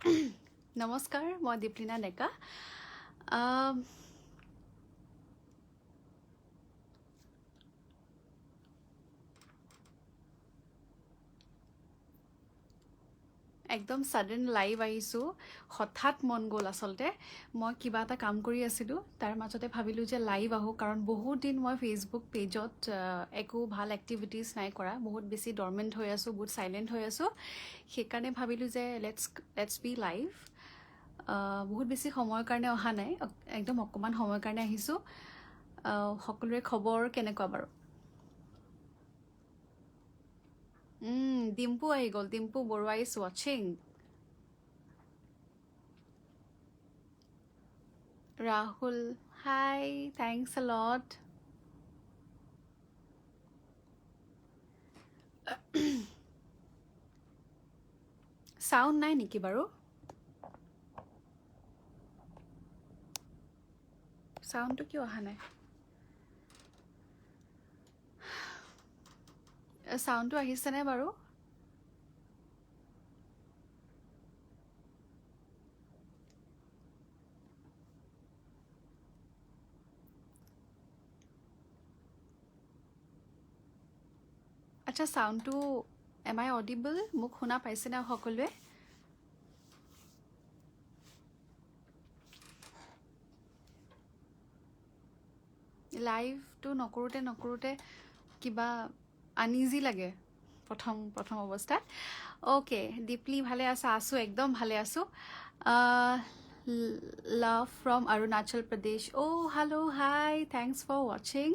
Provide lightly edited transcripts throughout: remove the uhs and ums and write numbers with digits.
নমস্কাৰ মই দীপলিনা ডেকা একদম সাডেন লাইভ আহিছোঁ হঠাৎ মন গ'ল আচলতে মই কিবা এটা কাম কৰি আছিলোঁ তাৰ মাজতে ভাবিলোঁ যে লাইভ আহোঁ কাৰণ বহুত দিন মই ফেচবুক পেজত একো ভাল এক্টিভিটিজ নাই কৰা বহুত বেছি ডৰমেণ্ট হৈ আছোঁ বহুত চাইলেণ্ট হৈ আছোঁ সেইকাৰণে ভাবিলোঁ যে লেটছ বি লাইভ বহুত বেছি সময়ৰ কাৰণে অহা নাই একদম অকণমান সময়ৰ কাৰণে আহিছোঁ সকলোৰে খবৰ কেনেকুৱা বাৰু ডিম্পু আহি গ'ল ডিম্পু বৰুৱা ইজ ৱাচিং ৰাহুল হাই থেংকছ আ লট চাউণ্ড নাই নেকি বাৰু চাউণ্ডটো কিয় অহা নাই চাউণ্ডটো আহিছেনে বাৰু আচ্ছা চাউণ্ডটো এম আই অডিবল মোক শুনা পাইছেনে সকলোৱে লাইভটো নকৰোঁতে কিবা আনইজি লাগে প্ৰথম অৱস্থাত অ'কে দীপলি ভালে আছা আছোঁ একদম ভালে আছোঁ love from Arunachal Pradesh hello' hi thanks for ৱাচিং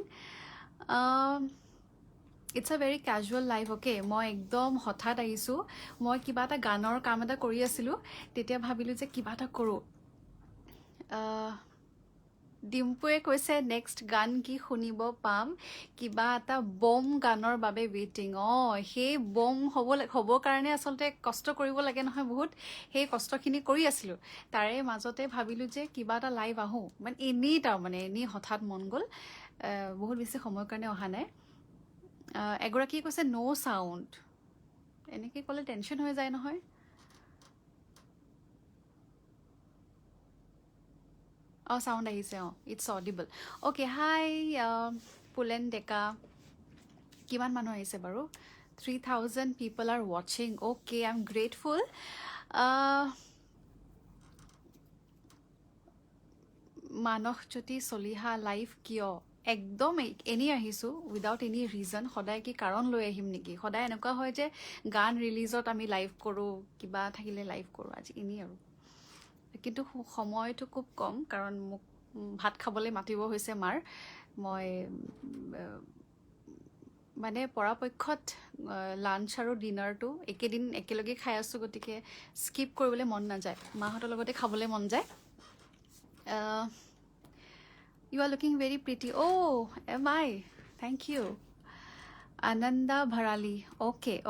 it's a very casual life okay মই একদম হঠাৎ আহিছোঁ মই কিবা এটা গানৰ কাম এটা কৰি আছিলোঁ তেতিয়া ভাবিলোঁ যে কিবা এটা কৰোঁ ডিম্পুৱে কৈছে নেক্সট গান কি শুনিব পাম কিবা এটা বম গানৰ বাবে ৱেইটিং সেই বম হ'বৰ কাৰণে আচলতে কষ্ট কৰিব লাগে নহয় বহুত সেই কষ্টখিনি কৰি আছিলোঁ তাৰে মাজতে ভাবিলোঁ যে কিবা এটা লাইভ আহোঁ মানে এনেই হঠাৎ মন গ'ল বহুত বেছি সময়ৰ কাৰণে অহা নাই এগৰাকীয়ে কৈছে ন' চাউণ্ড এনেকৈ ক'লে টেনশ্যন হৈ যায় নহয় চাউণ্ড আহিছে ইটছ অডিবল অ'কে হাই পুলেন ডেকা কিমান মানুহ আহিছে বাৰু 3000 পিপল আৰ ৱাচিং okay I am grateful Manasjyoti Chaliha live কিয় একদম এনেই আহিছোঁ উইদাউট এনি ৰিজন সদায় কি কাৰণ লৈ আহিম নেকি সদায় এনেকুৱা হয় যে গান ৰিলিজত আমি লাইভ কৰোঁ কিবা থাকিলে লাইভ কৰোঁ আজি এনেই আৰু কিন্তু সময়টো খুব কম কাৰণ মোক ভাত খাবলৈ মাতিব হৈছে মাৰ মই মানে পৰাপক্ষত লাঞ্চ আৰু ডিনাৰটো একেদিন একেলগে খাই আছোঁ গতিকে স্কিপ কৰিবলৈ মন নাযায় মাহঁতৰ লগতে খাবলৈ মন যায় You are looking very pretty. Oh, am I? Thank you. Ananda Bharali. Okay.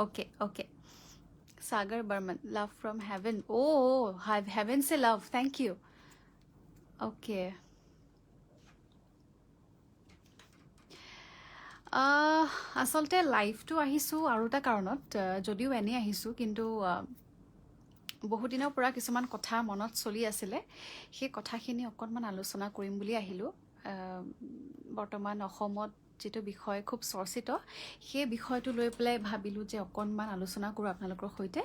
Sagar Burman. Love from heaven. Oh, heaven se love. Thank you. Okay. আচলতে লাইভটো আহিছোঁ আৰু এটা কাৰণত যদিও এনেই আহিছোঁ কিন্তু বহুত দিনৰ পৰা কিছুমান কথা মনত চলি আছিলে সেই কথাখিনি অকণমান আলোচনা কৰিম বুলি আহিলোঁ বৰ্তমান অসমত যিটো বিষয় খুব চৰ্চিত সেই বিষয়টো লৈ পেলাই ভাবিলোঁ যে অকণমান আলোচনা কৰোঁ আপোনালোকৰ সৈতে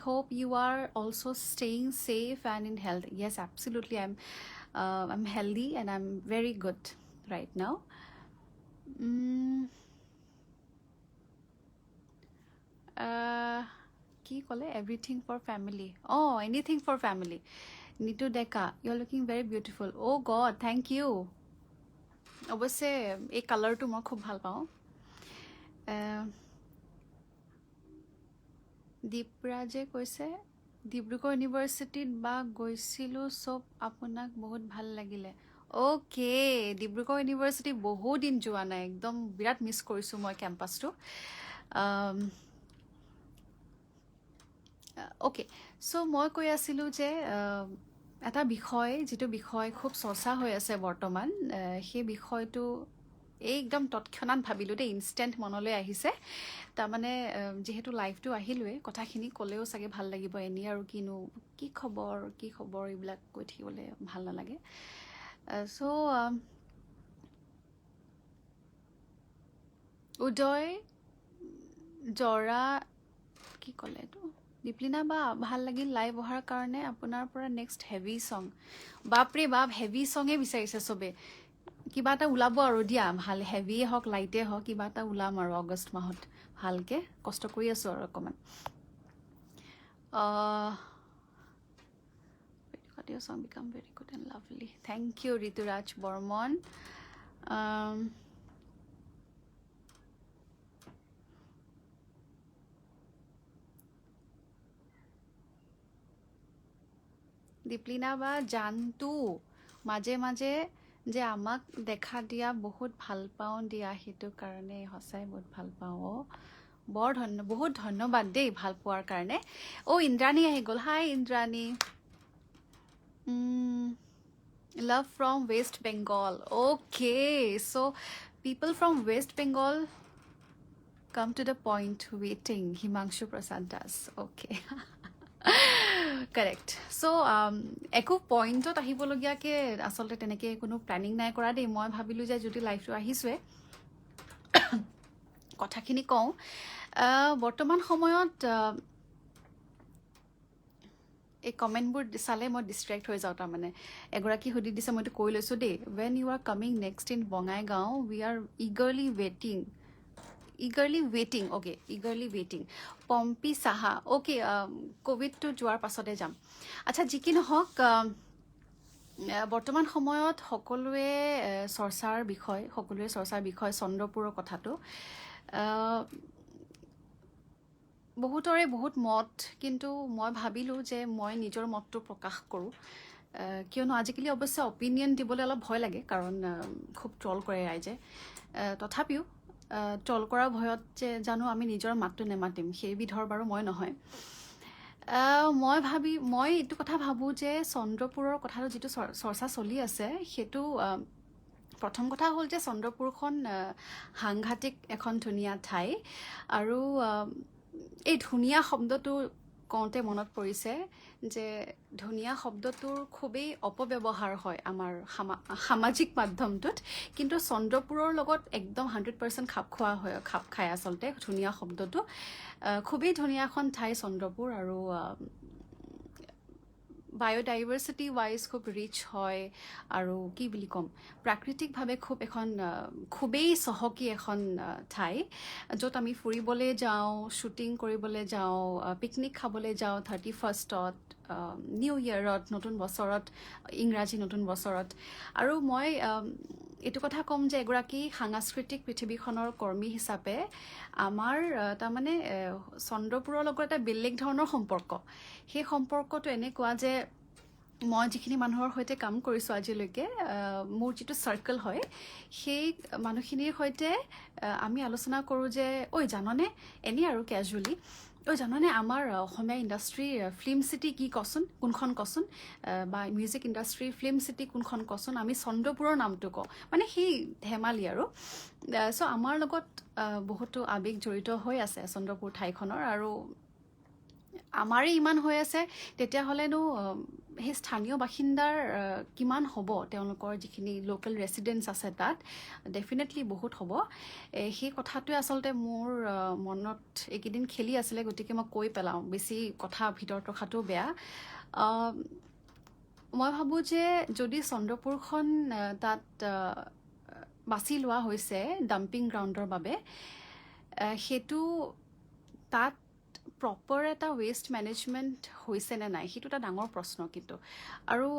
hope you are also staying safe and in health yes absolutely I'm healthy and I'm very good right now কি ক'লে everything for family anything for family Nitu Deka you are looking very beautiful god thank you অৱশ্যে এই কালাৰটো মই খুব ভাল পাওঁ দীপৰাজে কৈছে ডিব্ৰুগড় ইউনিভাৰ্চিটিত বা গৈছিলোঁ চব আপোনাক বহুত ভাল লাগিলে অ'কে ডিব্ৰুগড় ইউনিভাৰ্চিটি বহুত দিন যোৱা নাই একদম বিৰাট মিছ কৰিছোঁ মই কেম্পাছটো অ'কে চ' মই কৈ আছিলোঁ যে এটা বিষয় যিটো বিষয় খুব চৰ্চা হৈ আছে বৰ্তমান সেই বিষয়টো একদম তৎক্ষণাত ভাবিলোঁ দেই, ইনষ্টেণ্ট মনলৈ আহিছে। তাৰমানে যিহেতু লাইভটো আহিলোৱে, কথাখিনি ক'লেও চাগে ভাল লাগিব, এনেই আৰু কিনো কি খবৰ এইবিলাক কৈ থাকিবলৈ ভাল নালাগে। চ' উদয় জৰা কি ক'লে এইটো, দীপলিনা বা ভাল লাগিল লাইভ অহাৰ কাৰণে, আপোনাৰ পৰা নেক্সট হেভি ছং। বাপৰে বাপ, হেভি ছঙে বিচাৰিছে চবে। কিবা এটা ওলাব আৰু দিয়া, ভাল হেভিয়ে হওক লাইটে হওক, কিবা এটা ওলাম আৰু আগষ্ট মাহত ভালকৈ কষ্ট কৰি আছোঁ আৰু অকণমান। your song become very good and lovely. Thank you, Rituraj Bormon. Deeplina বা জানটো মাজে মাজে যে আমাক দেখা দিয়া বহুত ভাল পাওঁ দিয়া, সেইটো কাৰণে সঁচাই বহুত ভাল পাওঁ। বহুত ধন্যবাদ দেই ভাল পোৱাৰ কাৰণে। ইন্দ্ৰাণী আহি গ'ল, হাই Indrani. Love from West Bengal. Okay, so people from West Bengal, come to the point, waiting. Himanshu Prasad Das. Okay. Correct. So একো পইণ্টত আহিবলগীয়াকৈ আচলতে তেনেকৈ কোনো প্লেনিং নাই কৰা দেই। মই ভাবিলোঁ যে যদি লাইভটো আহিছোৱে কথাখিনি কওঁ। বৰ্তমান সময়ত এই কমেণ্টবোৰ চালে মই ডিষ্ট্ৰেক্ট হৈ যাওঁ। তাৰমানে এগৰাকী সুধি দিছে, মইতো কৈ লৈছোঁ দেই, when you are coming next in Bongaigaon, we are eagerly waiting. Okay, eagerly waiting. Pompi Saha, okay, ক'ভিডটো যোৱাৰ পাছতে যাম। আচ্ছা, যি কি নহওক, বৰ্তমান সময়ত সকলোৱে চৰ্চাৰ বিষয় চন্দ্ৰপুৰৰ কথাটো। বহুতৰে বহুত মত, কিন্তু মই ভাবিলোঁ যে মই নিজৰ মতটো প্ৰকাশ কৰোঁ। কিয়নো আজিকালি অৱশ্যে অপিনিয়ন দিবলৈ অলপ ভয় লাগে, কাৰণ খুব ট্ৰল কৰে ৰাইজে। তথাপিও ট্ৰল কৰাৰ ভয়ত যে জানো আমি নিজৰ মাতটো নেমাতিম, সেইবিধৰ বাৰু মই নহয়। মই এইটো কথা ভাবোঁ যে চন্দ্ৰপুৰৰ কথাটো যিটো চৰ্চা চলি আছে, সেইটো প্ৰথম কথা হ'ল যে চন্দ্ৰপুৰখন সাংঘাতিক এখন ধুনীয়া ঠাই। আৰু এই ধুনীয়া শব্দটো কওঁতে মনত পৰিছে যে ধুনীয়া শব্দটোৰ খুবেই অপব্যৱহাৰ হয় আমাৰ সামাজিক মাধ্যমটোত, কিন্তু চন্দ্ৰপুৰৰ লগত একদম 100% খাপ খায় আচলতে ধুনীয়া শব্দটো। খুবেই ধুনীয়া এখন ঠাই চন্দ্ৰপুৰ, আৰু বায়'ডাইভাৰ্চিটি ৱাইজ খুব ৰিচ হয়, আৰু কি বুলি ক'ম, প্ৰাকৃতিকভাৱে খুবেই চহকী এখন ঠাই, য'ত আমি ফুৰিবলৈ যাওঁ, শ্বুটিং কৰিবলৈ যাওঁ, পিকনিক খাবলৈ যাওঁ 31st নিউ ইয়েৰত, নতুন বছৰত, ইংৰাজী নতুন বছৰত। আৰু মই এইটো কথা ক'ম যে এগৰাকী সাংস্কৃতিক পৃথিৱীখনৰ কৰ্মী হিচাপে আমাৰ তাৰমানে চন্দ্ৰপুৰৰ লগত এটা বেলেগ ধৰণৰ সম্পৰ্ক। সেই সম্পৰ্কটো এনেকুৱা যে মই যিখিনি মানুহৰ সৈতে কাম কৰিছোঁ আজিলৈকে, মোৰ যিটো চাৰ্কেল হয়, সেই মানুহখিনিৰ সৈতে আমি আলোচনা কৰোঁ যে জাননে, এনেই আৰু কেজুৱেলি, জাননে আমাৰ অসমীয়া ইণ্ডাষ্ট্ৰী ফিল্ম চিটি কি কচোন, কোনখন কচোন, বা মিউজিক ইণ্ডাষ্ট্ৰী ফিল্ম চিটি কোনখন কচোন, আমি চন্দ্ৰপুৰৰ নামটো কওঁ, মানে সেই ধেমালি আৰু। চ' আমাৰ লগত বহুতো আৱেগ জড়িত হৈ আছে চন্দ্ৰপুৰ ঠাইখনৰ, আৰু আমাৰেই ইমান হৈ আছে, তেতিয়াহ'লেনো সেই স্থানীয় বাসিন্দাৰ কিমান হ'ব, তেওঁলোকৰ যিখিনি লোকেল ৰেচিডেণ্টছ আছে তাত ডেফিনেটলি বহুত হ'ব। সেই কথাটোৱে আচলতে মোৰ মনত এইকেইদিন খেলি আছিলে, গতিকে মই কৈ পেলাওঁ, বেছি কথা ভিতৰত ৰখাটো বেয়া। মই ভাবোঁ যে যদি চন্দ্ৰপুৰখন তাত বাছি লোৱা হৈছে ডাম্পিং গ্ৰাউণ্ডৰ বাবে, সেইটো তাত প্ৰপাৰ এটা ৱেষ্ট মেনেজমেণ্ট হৈছে নে নাই, সেইটো এটা ডাঙৰ প্ৰশ্ন। কিন্তু আৰু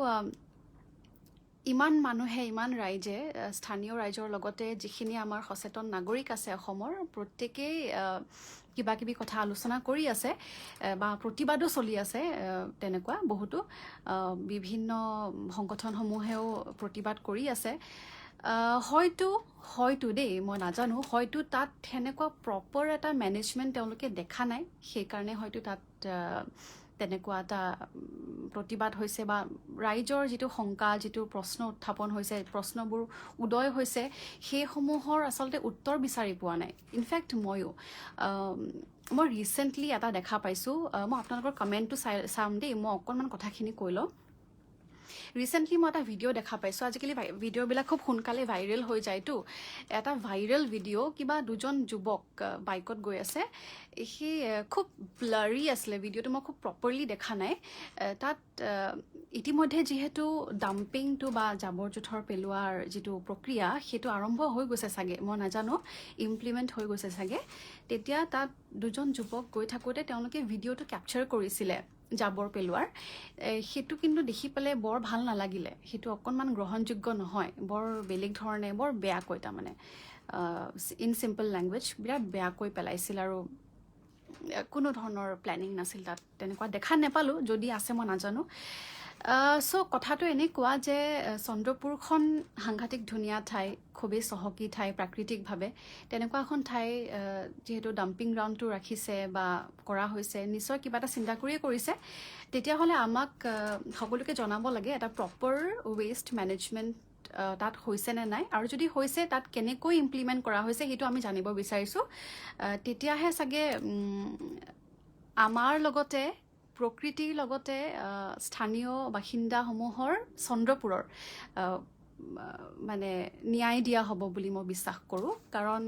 ইমান মানুহে, ইমান ৰাইজে, স্থানীয় ৰাইজৰ লগতে যিখিনি আমাৰ সচেতন নাগৰিক আছে অসমৰ, প্ৰত্যেকেই কিবা কিবি কথা আলোচনা কৰি আছে, বা প্ৰতিবাদো চলি আছে। তেনেকুৱা বহুতো বিভিন্ন সংগঠনসমূহেও প্ৰতিবাদ কৰি আছে। হয়তো দেই, মই নাজানো, হয়তো তাত সেনেকুৱা প্ৰপাৰ এটা মেনেজমেণ্ট তেওঁলোকে দেখা নাই, সেইকাৰণে হয়তো তাত তেনেকুৱা এটা প্ৰতিবাদ হৈছে বা ৰাইজৰ যিটো শংকা যিটো প্ৰশ্ন উত্থাপন হৈছে প্ৰশ্নবোৰ উদয় হৈছে সেইসমূহৰ আচলতে উত্তৰ বিচাৰি পোৱা নাই ইনফেক্ট ময়ো মই ৰিচেণ্টলি এটা দেখা পাইছোঁ মই আপোনালোকৰ কমেণ্টটো চাম দেই মই অকণমান কথাখিনি কৈ লওঁ ৰিচেণ্টলি মই এটা ভিডিঅ' দেখা পাইছোঁ আজিকালি ভিডিঅ'বিলাক খুব সোনকালে ভাইৰেল হৈ যায়তো এটা ভাইৰেল ভিডিঅ' কিবা দুজন যুৱক বাইকত গৈ আছে সেই খুব ব্লাৰি আছিলে ভিডিঅ'টো মই খুব প্ৰপাৰলি দেখা নাই তাত ইতিমধ্যে যিহেতু ডাম্পিংটো বা জাবৰ জোঁথৰ পেলোৱাৰ যিটো প্ৰক্ৰিয়া সেইটো আৰম্ভ হৈ গৈছে চাগে মই নাজানো ইমপ্লিমেণ্ট হৈ গৈছে চাগে তেতিয়া তাত দুজন যুৱক গৈ থাকোঁতে তেওঁলোকে ভিডিঅ'টো কেপচাৰ কৰিছিলে জাবৰ পেলোৱাৰ সেইটো কিন্তু দেখি পেলাই বৰ ভাল নালাগিলে সেইটো অকণমান গ্ৰহণযোগ্য নহয় বৰ বেলেগ ধৰণে বৰ বেয়াকৈ তাৰমানে ইন চিম্পল লেংগুৱেজ বিৰাট বেয়াকৈ পেলাইছিল আৰু কোনো ধৰণৰ প্লেনিং নাছিল তাত তেনেকুৱা দেখা নাপালোঁ যদি আছে মই নাজানো চ' কথাটো এনেকুৱা যে চন্দ্ৰপুৰখন সাংঘাতিক ধুনীয়া ঠাই খুবেই চহকী ঠাই প্ৰাকৃতিকভাৱে তেনেকুৱা এখন ঠাই যিহেতু ডাম্পিং গ্ৰাউণ্ডটো ৰাখিছে বা কৰা হৈছে নিশ্চয় কিবা এটা চিন্তা কৰিয়ে কৰিছে তেতিয়াহ'লে আমাক সকলোকে জনাব লাগে এটা প্ৰপাৰ ৱেষ্ট মেনেজমেণ্ট তাত হৈছে নে নাই আৰু যদি হৈছে তাত কেনেকৈ ইমপ্লিমেণ্ট কৰা হৈছে সেইটো আমি জানিব বিচাৰিছোঁ তেতিয়াহে চাগে আমাৰ লগতে প্ৰকৃতিৰ লগতে স্থানীয় বাসিন্দাসমূহৰ চন্দ্ৰপুৰৰ মানে ন্যায় দিয়া হ'ব বুলি মই বিশ্বাস কৰোঁ কাৰণ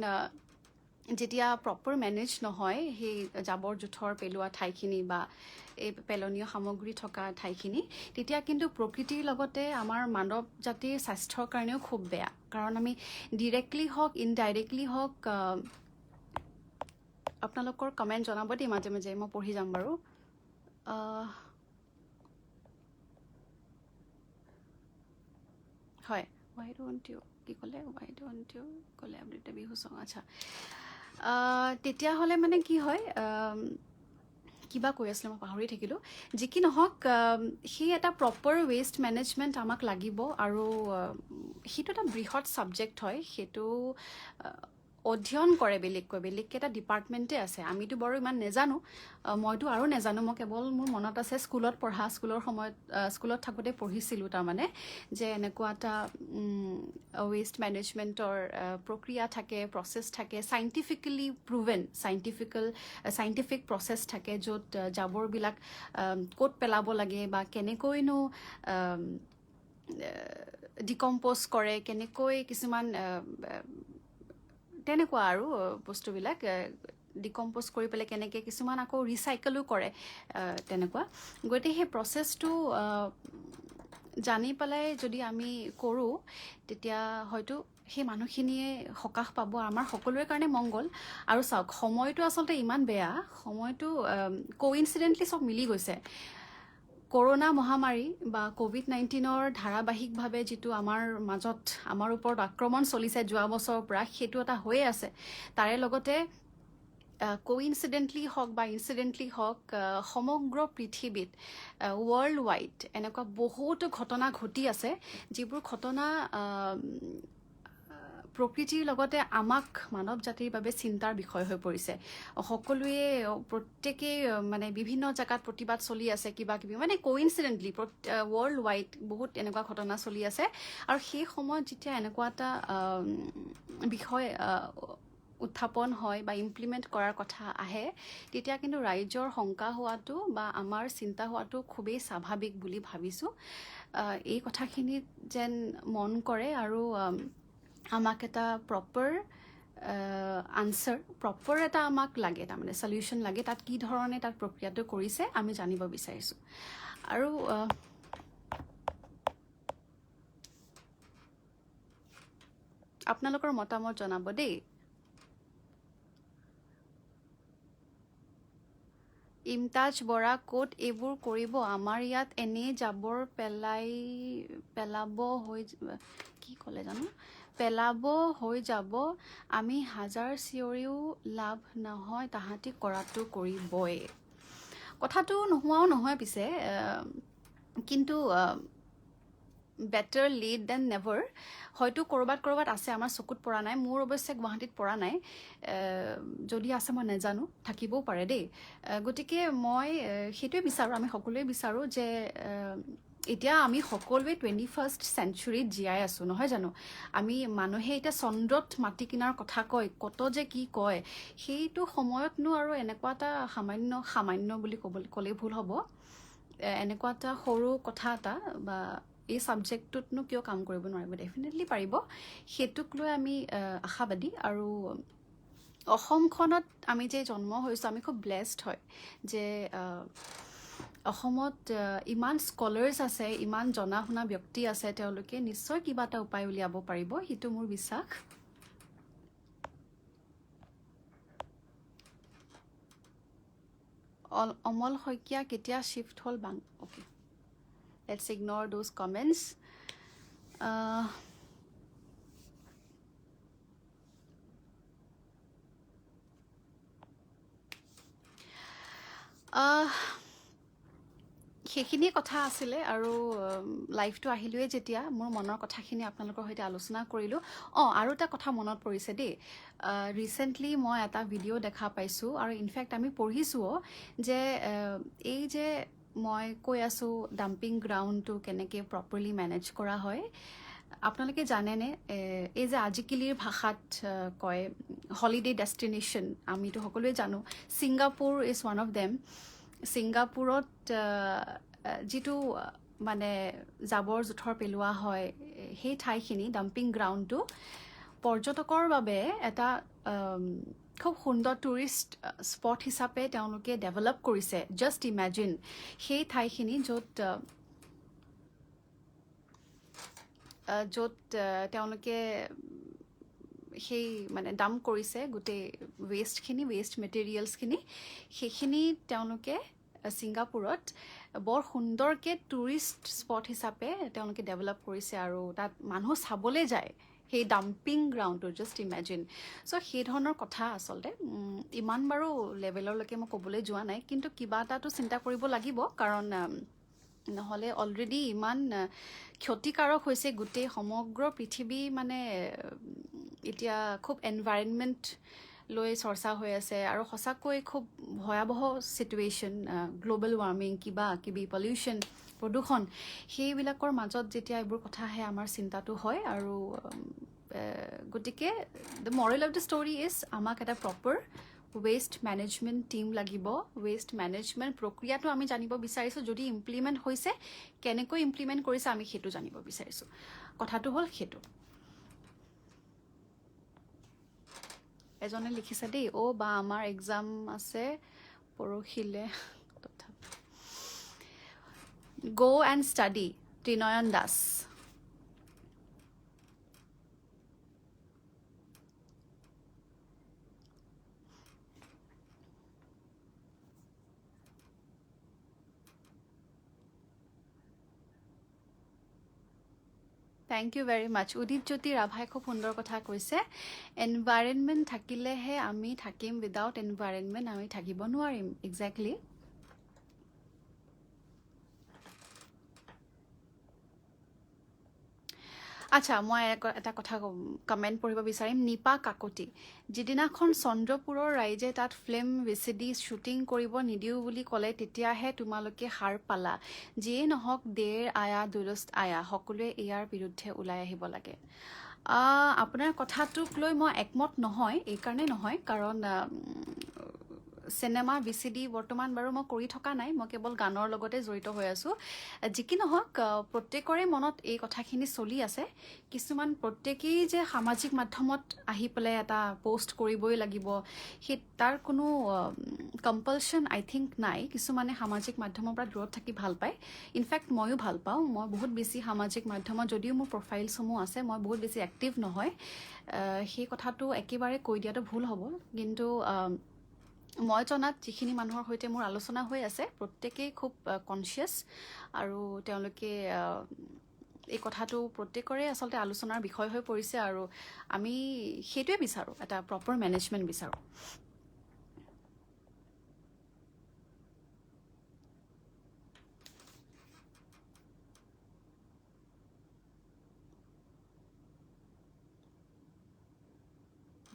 যেতিয়া প্ৰপাৰ মেনেজ নহয় সেই জাবৰ জোঁথৰ পেলোৱা ঠাইখিনি বা এই পেলনীয় সামগ্ৰী থকা ঠাইখিনি তেতিয়া কিন্তু প্ৰকৃতিৰ লগতে আমাৰ মানৱ জাতিৰ স্বাস্থ্যৰ কাৰণেও খুব বেয়া কাৰণ আমি ডিৰেক্টলি হওক ইনডাইৰেক্টলি হওক আপোনালোকৰ কমেণ্ট জনাব দেই মাজে মাজে মই পঢ়ি যাম বাৰু হয় ৱাই ডোণ্ট ইউ কি ক'লে ৱাই ডোণ্ট ইউ ক'লে আপুনি বিহু চং আচ্ছা তেতিয়াহ'লে মানে কি হয় কিবা কৈ আছিলে মই পাহৰি থাকিলোঁ যি কি নহওক সেই এটা প্ৰপাৰ ৱেষ্ট মেনেজমেণ্ট আমাক লাগিব আৰু সেইটো এটা বৃহৎ ছাবজেক্ট হয় সেইটো অধ্যয়ন কৰে বেলেগকৈ এটা ডিপাৰ্টমেণ্টে আছে আমিতো বাৰু ইমান নেজানো মইতো আৰু নেজানো মই কেৱল মোৰ মনত আছে স্কুলত পঢ়া স্কুলত থাকোঁতে পঢ়িছিলোঁ তাৰমানে যে এনেকুৱা এটা ৱেষ্ট মেনেজমেণ্টৰ প্ৰক্ৰিয়া থাকে প্ৰচেছ থাকে চাইণ্টিফিকেলি প্ৰুভেন চাইণ্টিফিক প্ৰচেছ থাকে য'ত জাবৰবিলাক ক'ত পেলাব লাগে বা কেনেকৈনো ডিকম্প'জ কৰে কেনেকৈ কিছুমান তেনেকুৱা আৰু বস্তুবিলাক ডিকম্প'জ কৰি পেলাই কেনেকৈ কিছুমান আকৌ ৰিচাইকেলো কৰে তেনেকুৱা গতিকে সেই প্ৰচেছটো জানি পেলাই যদি আমি কৰোঁ তেতিয়া হয়তো সেই মানুহখিনিয়ে সকাহ পাব আমাৰ সকলোৰে কাৰণে মংগল আৰু চাওক সময়টো আচলতে ইমান বেয়া সময়টো কোইনচিডেণ্টলি চব মিলি গৈছে কৰোনা মহামাৰী বা COVID-19ৰ ধাৰাবাহিকভাৱে যিটো আমাৰ মাজত আমাৰ ওপৰত আক্ৰমণ চলিছে যোৱা বছৰৰ পৰা সেইটো এটা হৈয়ে আছে তাৰে লগতে কোইনচিডেণ্টলি হওক বা ইনচিডেণ্টলি হওক সমগ্ৰ পৃথিৱীত ৱৰ্ল্ড ৱাইড এনেকুৱা বহুতো ঘটনা ঘটি আছে যিবোৰ ঘটনা প্ৰকৃতিৰ লগতে আমাক মানৱ জাতিৰ বাবে চিন্তাৰ বিষয় হৈ পৰিছে সকলোৱে প্ৰত্যেকেই মানে বিভিন্ন জেগাত প্ৰতিবাদ চলি আছে কিবা কিবি মানে কোইনচিডেণ্টলি ৱৰ্ল্ড ৱাইড বহুত এনেকুৱা ঘটনা চলি আছে আৰু সেই সময়ত যেতিয়া এনেকুৱা এটা বিষয় উত্থাপন হয় বা ইমপ্লিমেণ্ট কৰাৰ কথা আহে তেতিয়া কিন্তু ৰাইজৰ শংকা হোৱাটো বা আমাৰ চিন্তা হোৱাটো খুবেই স্বাভাৱিক বুলি ভাবিছোঁ এই কথাখিনিত যেন মন কৰে আৰু আমাক এটা প্ৰপাৰ আনচাৰ প্ৰপাৰ এটা আমাক লাগে তাৰমানে সলিউশ্যন লাগে তাত কি ধৰণে তাত প্ৰক্ৰিয়াটো কৰিছে আমি জানিব বিচাৰিছোঁ আৰু আপোনালোকৰ মতামত জনাব দেই ইমতাজ বৰা ক'ত এইবোৰ কৰিব আমাৰ ইয়াত এনেই জাবৰ পেলাব হৈ কি ক'লে জানো পেলাব হৈ যাব আমি হাজাৰ চিঞৰিও লাভ নহয় তাহাঁতি কৰাটো কৰিবই কথাটো নোহোৱাও নহয় পিছে কিন্তু বেটাৰ লেট দেন নেভাৰ হয়তো ক'ৰবাত আছে আমাৰ চকুত পৰা নাই মোৰ অৱশ্যে গুৱাহাটীত পৰা নাই যদি আছে মই নাজানো থাকিবও পাৰে দেই গতিকে মই সেইটোৱে বিচাৰোঁ আমি সকলোৱে বিচাৰোঁ যে এতিয়া আমি সকলোৱে 21st চেঞ্চুৰীত জীয়াই আছোঁ নহয় জানো আমি মানুহে এতিয়া চন্দ্ৰত মাটি কিনাৰ কথা কয় কত যে কি কয় সেইটো সময়তনো আৰু এনেকুৱা এটা সামান্য বুলি ক'লেই ভুল হ'ব এনেকুৱা এটা সৰু কথা এটা বা এই ছাবজেক্টটোতনো কিয় কাম কৰিব নোৱাৰিব ডেফিনেটলি পাৰিব সেইটোক লৈ আমি আশাবাদী আৰু অসমখনত আমি যে জন্ম হৈছোঁ আমি খুব ব্লেছড হয় যে অসমত ইমান স্কলাৰ্ছ আছে ইমান জনা শুনা ব্যক্তি আছে তেওঁলোকে নিশ্চয় কিবা এটা উপায় উলিয়াব পাৰিব সেইটো মোৰ বিশ্বাস অমল শইকীয়া কেতিয়া শিফ্ট হ'ল বাং okay let's ignore those comments সেইখিনিয়ে কথা আছিলে আৰু লাইফটো আহিলোৱে যেতিয়া মোৰ মনৰ কথাখিনি আপোনালোকৰ সৈতে আলোচনা কৰিলোঁ আৰু এটা কথা মনত পৰিছে দেই ৰিচেণ্টলি মই এটা ভিডিঅ' দেখা পাইছোঁ আৰু ইনফেক্ট আমি পঢ়িছোঁও যে এই যে মই কৈ আছোঁ ডাম্পিং গ্ৰাউণ্ডটো কেনেকৈ প্ৰপাৰলি মেনেজ কৰা হয় আপোনালোকে জানেনে এই যে আজিকালিৰ ভাষাত কয় হলিডে ডেষ্টিনেশ্যন আমিতো সকলোৱে জানো Singapore is one of them ছিংগাপুৰত যিটো মানে জাবৰ জোথৰ পেলোৱা হয় সেই ঠাইখিনি ডাম্পিং গ্ৰাউণ্ডটো পৰ্যটকৰ বাবে এটা খুব সুন্দৰ টুৰিষ্ট স্পট হিচাপে তেওঁলোকে ডেভেলপ কৰিছে জাষ্ট ইমেজিন সেই ঠাইখিনি য'ত তেওঁলোকে সেই মানে ডাম্প কৰিছে গোটেই ৱেষ্ট মেটেৰিয়েলছখিনি সেইখিনি তেওঁলোকে ছিংগাপুৰত বৰ সুন্দৰকৈ টুৰিষ্ট স্পট হিচাপে তেওঁলোকে ডেভেলপ কৰিছে আৰু তাত মানুহ চাবলৈ যায় সেই ডাম্পিং গ্ৰাউণ্ডটো জাষ্ট ইমেজিন চ' সেই ধৰণৰ কথা আচলতে ইমান বাৰু লেভেললৈকে মই ক'বলৈ যোৱা নাই কিন্তু কিবা এটাতো চিন্তা কৰিব লাগিব কাৰণ নহ'লে অলৰেডি ইমান ক্ষতিকাৰক হৈছে গোটেই সমগ্ৰ পৃথিৱী মানে এতিয়া খুব এনভাইৰনমেণ্ট লৈ চৰ্চা হৈ আছে আৰু সঁচাকৈ খুব ভয়াৱহ চিটুৱেশ্যন গ্ল'বেল ৱাৰ্মিং কিবি পলিউশ্যন প্ৰদূষণ সেইবিলাকৰ মাজত যেতিয়া এইবোৰ কথা আহে আমাৰ চিন্তাটো হয় আৰু গতিকে the Morrell of the story is আমাক এটা প্ৰপাৰ ৱেষ্ট মেনেজমেণ্ট টীম লাগিব ৱেষ্ট মেনেজমেণ্ট প্ৰক্ৰিয়াটো আমি জানিব বিচাৰিছোঁ যদি ইমপ্লিমেণ্ট হৈছে কেনেকৈ ইমপ্লিমেণ্ট কৰিছে আমি সেইটো জানিব বিচাৰিছোঁ কথাটো হ'ল সেইটো এজনে লিখিছে দেই বা আমাৰ এক্সাম আছে পৰহিলে go and study Trinayan Das thank you very much Udit Jyoti ৰাভাই খুব সুন্দৰ কথা কৈছে এনভাইৰনমেণ্ট থাকিলেহে আমি থাকিম উইদাউট এনভাইৰনমেণ্ট আমি থাকিব নোৱাৰিম একজেক্টলি আচ্ছা মই এটা কথা কমেণ্ট পঢ়িব বিচাৰিম নিপা কাকতি যিদিনাখন চন্দ্ৰপুৰৰ ৰাইজে তাত ফিল্ম ভিচিডি শ্বুটিং কৰিব নিদিওঁ বুলি ক'লে তেতিয়াহে তোমালোকে হাৰ পালা যিয়ে নহওক দেৰ আয়া দুৰস্ত আয়া সকলোৱে ইয়াৰ বিৰুদ্ধে ওলাই আহিব লাগে আপোনাৰ কথাটোক লৈ মই একমত নহয় এইকাৰণে নহয় কাৰণ চিনেমা ভিচিডি বৰ্তমান বাৰু মই কৰি থকা নাই মই কেৱল গানৰ লগতে জড়িত হৈ আছোঁ যি কি নহওক প্ৰত্যেকৰে মনত এই কথাখিনি চলি আছে কিছুমান প্ৰত্যেকেই যে সামাজিক মাধ্যমত আহি পেলাই এটা পোষ্ট কৰিবই লাগিব সেই তাৰ কোনো কম্পালশ্যন আই থিংক নাই কিছুমানে সামাজিক মাধ্যমৰ পৰা দূৰত থাকি ভাল পায় ইনফেক্ট ময়ো ভাল পাওঁ মই বহুত বেছি সামাজিক মাধ্যমত যদিও মোৰ প্ৰফাইলসমূহ আছে মই বহুত বেছি এক্টিভ নহয় সেই কথাটো একেবাৰে কৈ দিয়াটো ভুল হ'ব কিন্তু মই জনাত যিখিনি মানুহৰ সৈতে মোৰ আলোচনা হৈ আছে প্ৰত্যেকেই খুব কনচিয়াছ আৰু তেওঁলোকে এই কথাটো প্ৰত্যেকৰে আচলতে আলোচনাৰ বিষয় হৈ পৰিছে আৰু আমি সেইটোৱে বিচাৰোঁ এটা প্ৰপাৰ মেনেজমেণ্ট বিচাৰোঁ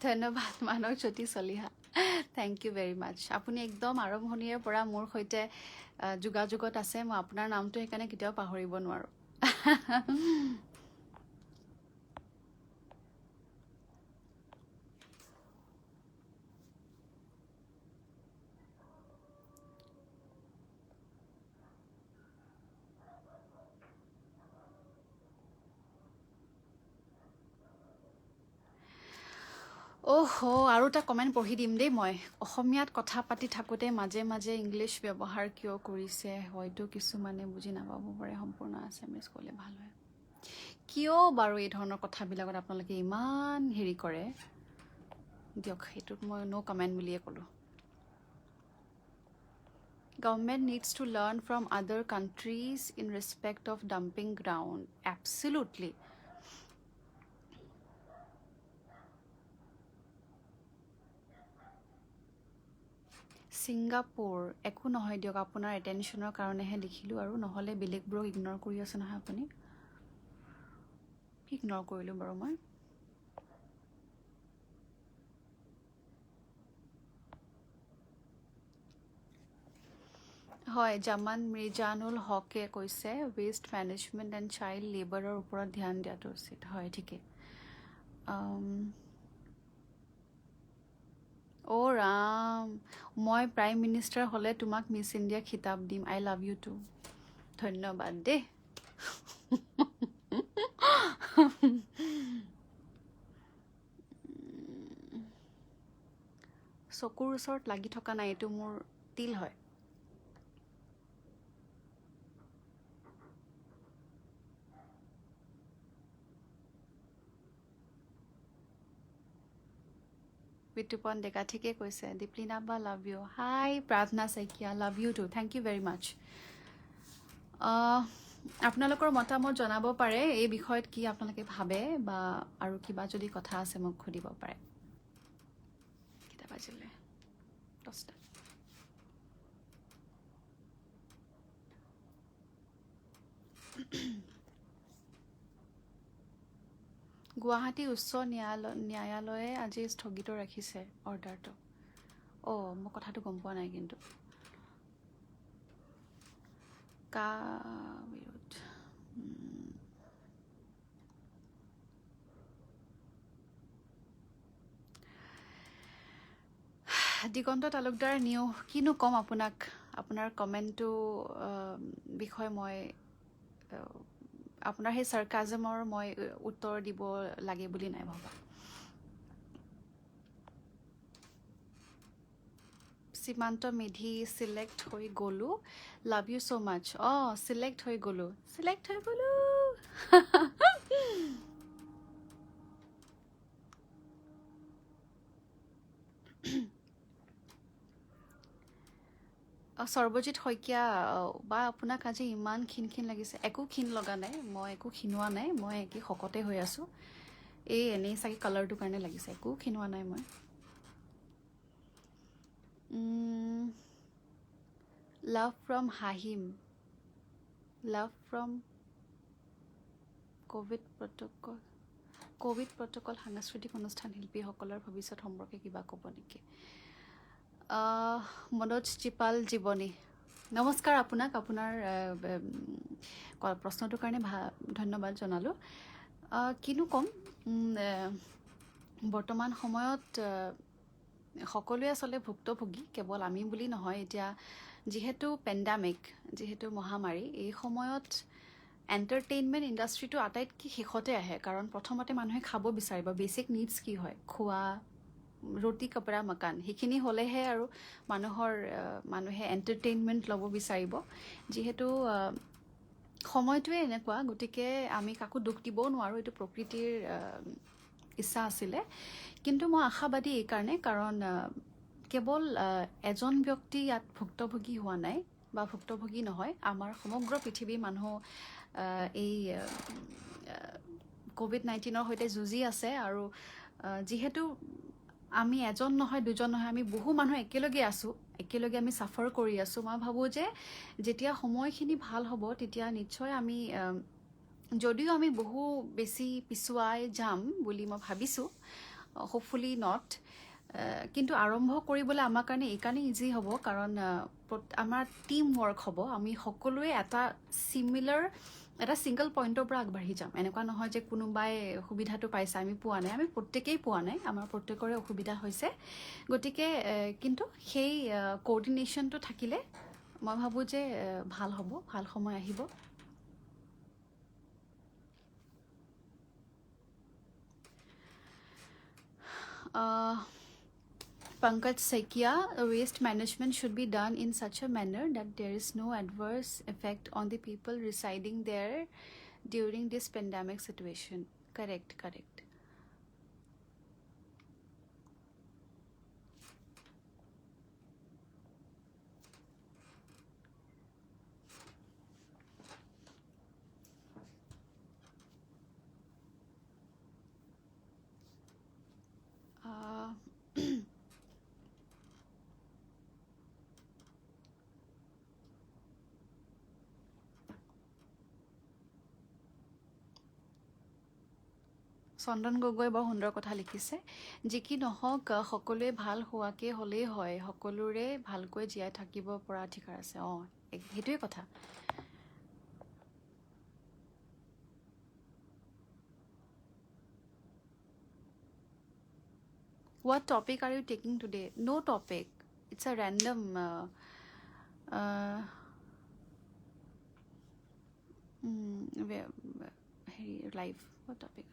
ধন্যবাদ মানৱ জ্যোতি চলিহা থেংক ইউ ভেৰি মাছ আপুনি একদম আৰম্ভণিৰে পৰা মোৰ সৈতে যোগাযোগত আছে মই আপোনাৰ নামটো সেইকাৰণে কেতিয়াও পাহৰিব নোৱাৰোঁ আৰু এটা কমেণ্ট পঢ়ি দিম দেই মই অসমীয়াত কথা পাতি থাকোঁতে মাজে মাজে ইংলিছ ব্যৱহাৰ কিয় কৰিছে হয়তো কিছুমানে বুজি নাপাব পাৰে সম্পূৰ্ণ আছামিজ ক'লে ভাল হয় কিয় বাৰু এই ধৰণৰ কথাবিলাকত আপোনালোকে ইমান হেৰি কৰে দিয়ক সেইটোত মই ন' কমেণ্ট বুলিয়ে ক'লোঁ Government needs to learn from other countries in respect of dumping ground. Absolutely. Singapore একো নহয় দিয়ক আপোনাৰ এটেনশ্যনৰ কাৰণেহে লিখিলোঁ আৰু নহ'লে বেলেগবোৰক ইগন'ৰ কৰি আছে নহয় আপুনি ইগন'ৰ কৰিলোঁ বাৰু মই হয় জামান মিৰ্জানুল হকে কৈছে ৱেষ্ট মেনেজমেণ্ট এণ্ড চাইল্ড লেবাৰৰ ওপৰত ধ্যান দিয়াটো উচিত হয় ঠিকে ৰাম মই প্ৰাইম মিনিষ্টাৰ হ'লে তোমাক মিছ ইণ্ডিয়া খিতাপ দিম আই লাভ ইউ টু ধন্যবাদ দেই চকুৰ ওচৰত লাগি থকা নাই এইটো মোৰ তিল হয় বিতুপন ডেকা ঠিকে কৈছে দীপলিনা বা লাভ you hi Prarthana Saikia love you too thank you very much আপোনালোকৰ মতামত জনাব পাৰে এই বিষয়ত কি আপোনালোকে ভাবে বা আৰু কিবা যদি কথা আছে মোক সুধিব পাৰে কেইটা বাজিলে 10টা গুৱাহাটী উচ্চ ন্যায়ালয়ে আজি স্থগিত ৰাখিছে অৰ্ডাৰটো মই কথাটো গম পোৱা নাই কিন্তু বিৰোধ দিগন্ত তালুকদাৰ কিনো ক'ম আপোনাক আপোনাৰ কমেণ্টটো বিষয়ে মই আপোনাৰ সেই চাৰ্কাজমৰ মই উত্তৰ দিব লাগে বুলি নাই ভবা সীমান্ত মেধি চিলেক্ট হৈ গ'লো love you so' much select হৈ গ'লো সৰ্বজিৎ শইকীয়া বা আপোনাক আজি ইমান ক্ষীণ লাগিছে একো ক্ষীণ লগা নাই মই একো ক্ষীণোৱা নাই মই একে শকতে হৈ আছোঁ এনেই চাগে কালাৰটোৰ কাৰণে লাগিছে একো ক্ষীণোৱা নাই মই লাভ from Hahim love from Covid protocol সাংস্কৃতিক অনুষ্ঠান শিল্পীসকলৰ ভৱিষ্যত সম্পৰ্কে কিবা ক'ব নেকি মনোজ চিপাল জীৱনী নমস্কাৰ আপোনাক আপোনাৰ প্ৰশ্নটোৰ কাৰণে ধন্যবাদ জনালোঁ কিনো ক'ম বৰ্তমান সময়ত সকলোৱে আচলতে ভুক্তভোগী কেৱল আমি বুলি নহয় এতিয়া যিহেতু পেণ্ডামিক যিহেতু মহামাৰী এই সময়ত এণ্টাৰটেইনমেণ্ট ইণ্ডাষ্ট্ৰিটো আটাইতকৈ শেষতে আহে কাৰণ প্ৰথমতে মানুহে খাব বিচাৰিব বেছিক নিডছ কি হয় খোৱা ৰুটি কপৰা মকান সেইখিনি হ'লেহে আৰু মানুহে এণ্টাৰটেইনমেণ্ট ল'ব বিচাৰিব যিহেতু সময়টোৱে এনেকুৱা গতিকে আমি কাকো দুখ দিবও নোৱাৰোঁ এইটো প্ৰকৃতিৰ ইচ্ছা আছিলে কিন্তু মই আশাবাদী এইকাৰণে কাৰণ কেৱল এজন ব্যক্তি ইয়াত ভুক্তভোগী হোৱা নাই বা ভুক্তভোগী নহয় আমাৰ সমগ্ৰ পৃথিৱীৰ মানুহ এই COVID-19 সৈতে যুঁজি আছে আৰু যিহেতু আমি এজন নহয় দুজন নহয় আমি বহু মানুহ একেলগে আছোঁ একেলগে আমি ছাফাৰ কৰি আছোঁ মই ভাবোঁ যে যেতিয়া সময়খিনি ভাল হ'ব তেতিয়া নিশ্চয় আমি যদিও আমি বহু বেছি পিছুৱাই যাম বুলি মই ভাবিছোঁ হোপফুলি নট। কিন্তু আৰম্ভ কৰিবলৈ আমাৰ কাৰণে এইকাৰণে ইজি হ'ব কাৰণ আমাৰ টিম ৱৰ্ক হ'ব। আমি সকলোৱে এটা ছিংগল পইণ্টৰ পৰা আগবাঢ়ি যাম। এনেকুৱা নহয় যে কোনোবাই সুবিধাটো পাইছে আমি পোৱা নাই, আমি প্ৰত্যেকেই পোৱা নাই, আমাৰ প্ৰত্যেকৰে অসুবিধা হৈছে। গতিকে কিন্তু সেই কোঅৰ্ডিনেশ্যনটো থাকিলে মই ভাবোঁ যে ভাল হ'ব, ভাল সময় আহিব। Pankaj Saikia, waste management should be done in such a manner that there is no adverse effect on the people residing there during this pandemic situation. Correct. চন্দন গগৈ বৰ সুন্দৰ কথা লিখিছে। যি কি নহওক সকলোৱে ভাল হোৱাকে হ'লেই হয়, সকলোৰে ভালকৈ জীয়াই থাকিব পৰা অধিকাৰ আছে। সেইটোৱে কথা। What topic are you taking today? No topic. It's a random live. What topic?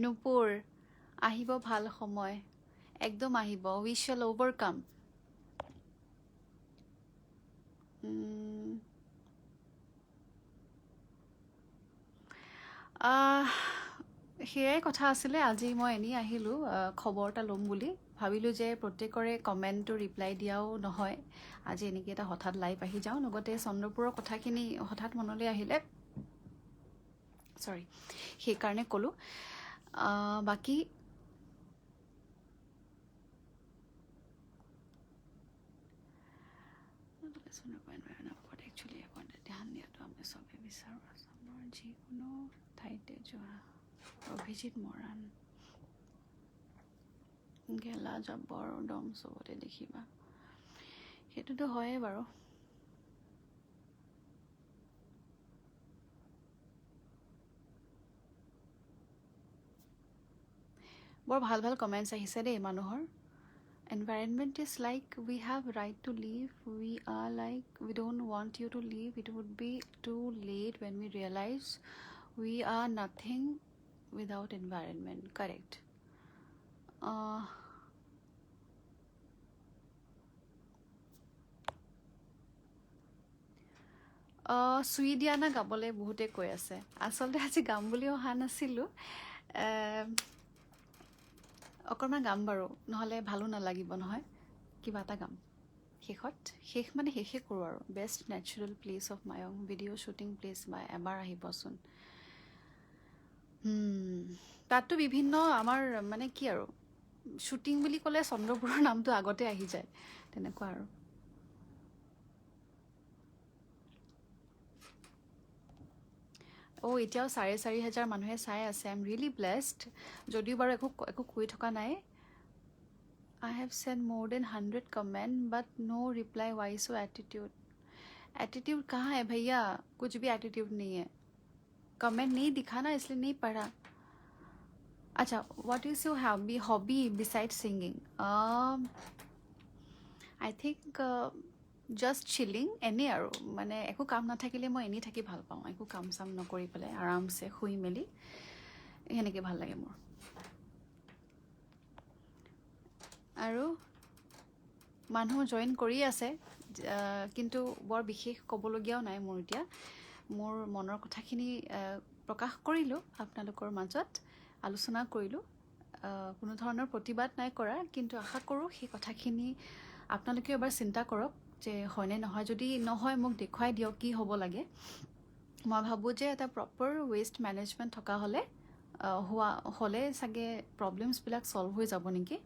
নুপুৰ আহিব ভাল সময়, একদম আহিব। We shall overcome. সেয়াই কথা আছিলে। আজি মই এনেই আহিলোঁ খবৰ এটা ল'ম বুলি ভাবিলোঁ যে প্ৰত্যেকৰে কমেণ্টটো ৰিপ্লাই দিয়াও নহয়, আজি এনেকৈ এটা হঠাৎ লাইভ আহি যাওঁ। লগতে চন্দ্ৰপুৰৰ কথাখিনি হঠাৎ মনলৈ আহিলে, সেইকাৰণে ক'লোঁ। বাকী একচুৱেলি ধ্যান দিয়াটো আমি চবেই বিচাৰোঁ। আছামৰ যিকোনো ঠাইতে যোৱা। অভিজিত মৰাণ, গেলা জাবৰ দম চবতে দেখিবা। সেইটোতো হয়েই বাৰু। বৰ ভাল ভাল কমেণ্টছ আহিছে দেই মানুহৰ। Environment is like we have right to leave. We are like we don't want you to leave. It would be too late when we realize we are nothing without environment. Correct. চুইডিয়ানা গাবলৈ বহুতে কৈ আছে। আচলতে আজি গাম বুলি অহা নাছিলোঁ, অকণমান গাম বাৰু, নহ'লে ভালো নালাগিব নহয়। কিবা এটা গাম শেষ মানে শেষে কৰোঁ আৰু। Best natural place of Mayong video' shooting place বা এবাৰ আহিবচোন। তাততো বিভিন্ন আমাৰ মানে কি আৰু শ্বুটিং বুলি ক'লে চন্দ্ৰপুৰৰ নামটো আগতে আহি যায়, তেনেকুৱা আৰু। এতিয়াও 4,500 মানুহে চাই আছে। I am really blessed. যদিও বাৰু একো কৈ থকা নাই। I have sent more than 100 comment but no reply. Why so attitude? Attitude कहाँ है भैया? कुछ भी attitude नहीं है। Comment नहीं दिखा ना, इसलिए नहीं पढ़ा। अच्छा, what is your hobby besides singing? I think just chilling. এনেই আৰু মানে একো কাম নাথাকিলে মই এনেই থাকি ভাল পাওঁ। একো কাম চাম নকৰি পেলাই আৰামছে শুই মেলি সেনেকৈ ভাল লাগে মোৰ। আৰু মানুহ জইন কৰি আছে, কিন্তু বৰ বিশেষ ক'বলগীয়াও নাই মোৰ এতিয়া। মোৰ মনৰ কথাখিনি প্ৰকাশ কৰিলোঁ আপোনালোকৰ মাজত, আলোচনা কৰিলোঁ। কোনো ধৰণৰ প্ৰতিবাদ নাই কৰা, কিন্তু আশা কৰোঁ সেই কথাখিনি আপোনালোকে এবাৰ চিন্তা কৰক যে হয়নে নহয়। যদি নহয় মোক দেখুৱাই দিয়ক কি হ'ব লাগে। মই ভাবোঁ যে এটা প্ৰপাৰ ৱেষ্ট মেনেজমেণ্ট থকা হ'লে চাগে প্ৰব্লেমছবিলাক ছল্ভ হৈ যাব নেকি,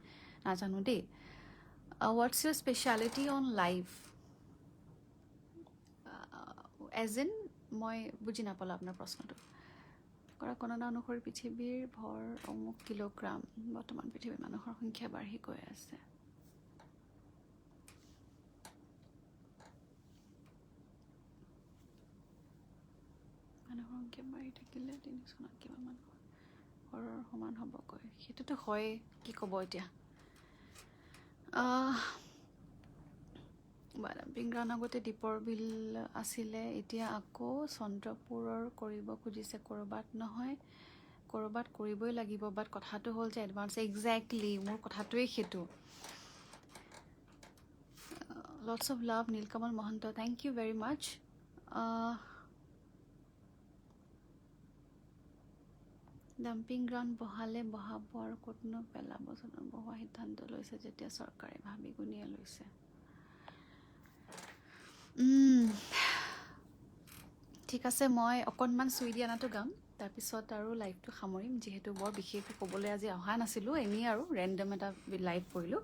নাজানো দেই। What's your speciality on life? As in মই বুজি নাপালোঁ আপোনাৰ প্ৰশ্নটো কৰা গণনা অনুসৰি পৃথিৱীৰ ভৰ অমুক কিলোগ্ৰাম বৰ্তমান পৃথিৱীৰ মানুহৰ সংখ্যা বাঢ়ি গৈ আছে মানুহৰ সংখ্যা বাঢ়ি থাকিলে 3 চনত কিমান মানুহৰ ভৰৰ সমান হ'বগৈ সেইটোতো হয় কি ক'ব এতিয়া ডাম্পিং আগতে দীপৰ বিল আছিলে এতিয়া আকৌ চন্দ্ৰপুৰৰ কৰিব খুজিছে ক'ৰবাত নহয় ক'ৰবাত কৰিবই লাগিব বাট কথাটো হ'ল যে এডভান্স এক্সেক্টলি মোৰ কথাটোৱেই সেইটো lots of love Nilkamal Mahanta thank you very much dumping ground বহালে বহাব আৰু ক'তনো পেলাব বহোৱা সিদ্ধান্ত লৈছে যেতিয়া চৰকাৰে ভাবি গুণিয়ে লৈছে ঠিক আছে মই অকণমান চুইডিয়ানাটো গাম তাৰপিছত আৰু লাইভটো সামৰিম যিহেতু বৰ বিশেষ ক'বলৈ আজি অহা নাছিলোঁ এনেই আৰু ৰেণ্ডম এটা লাইভ কৰিলোঁ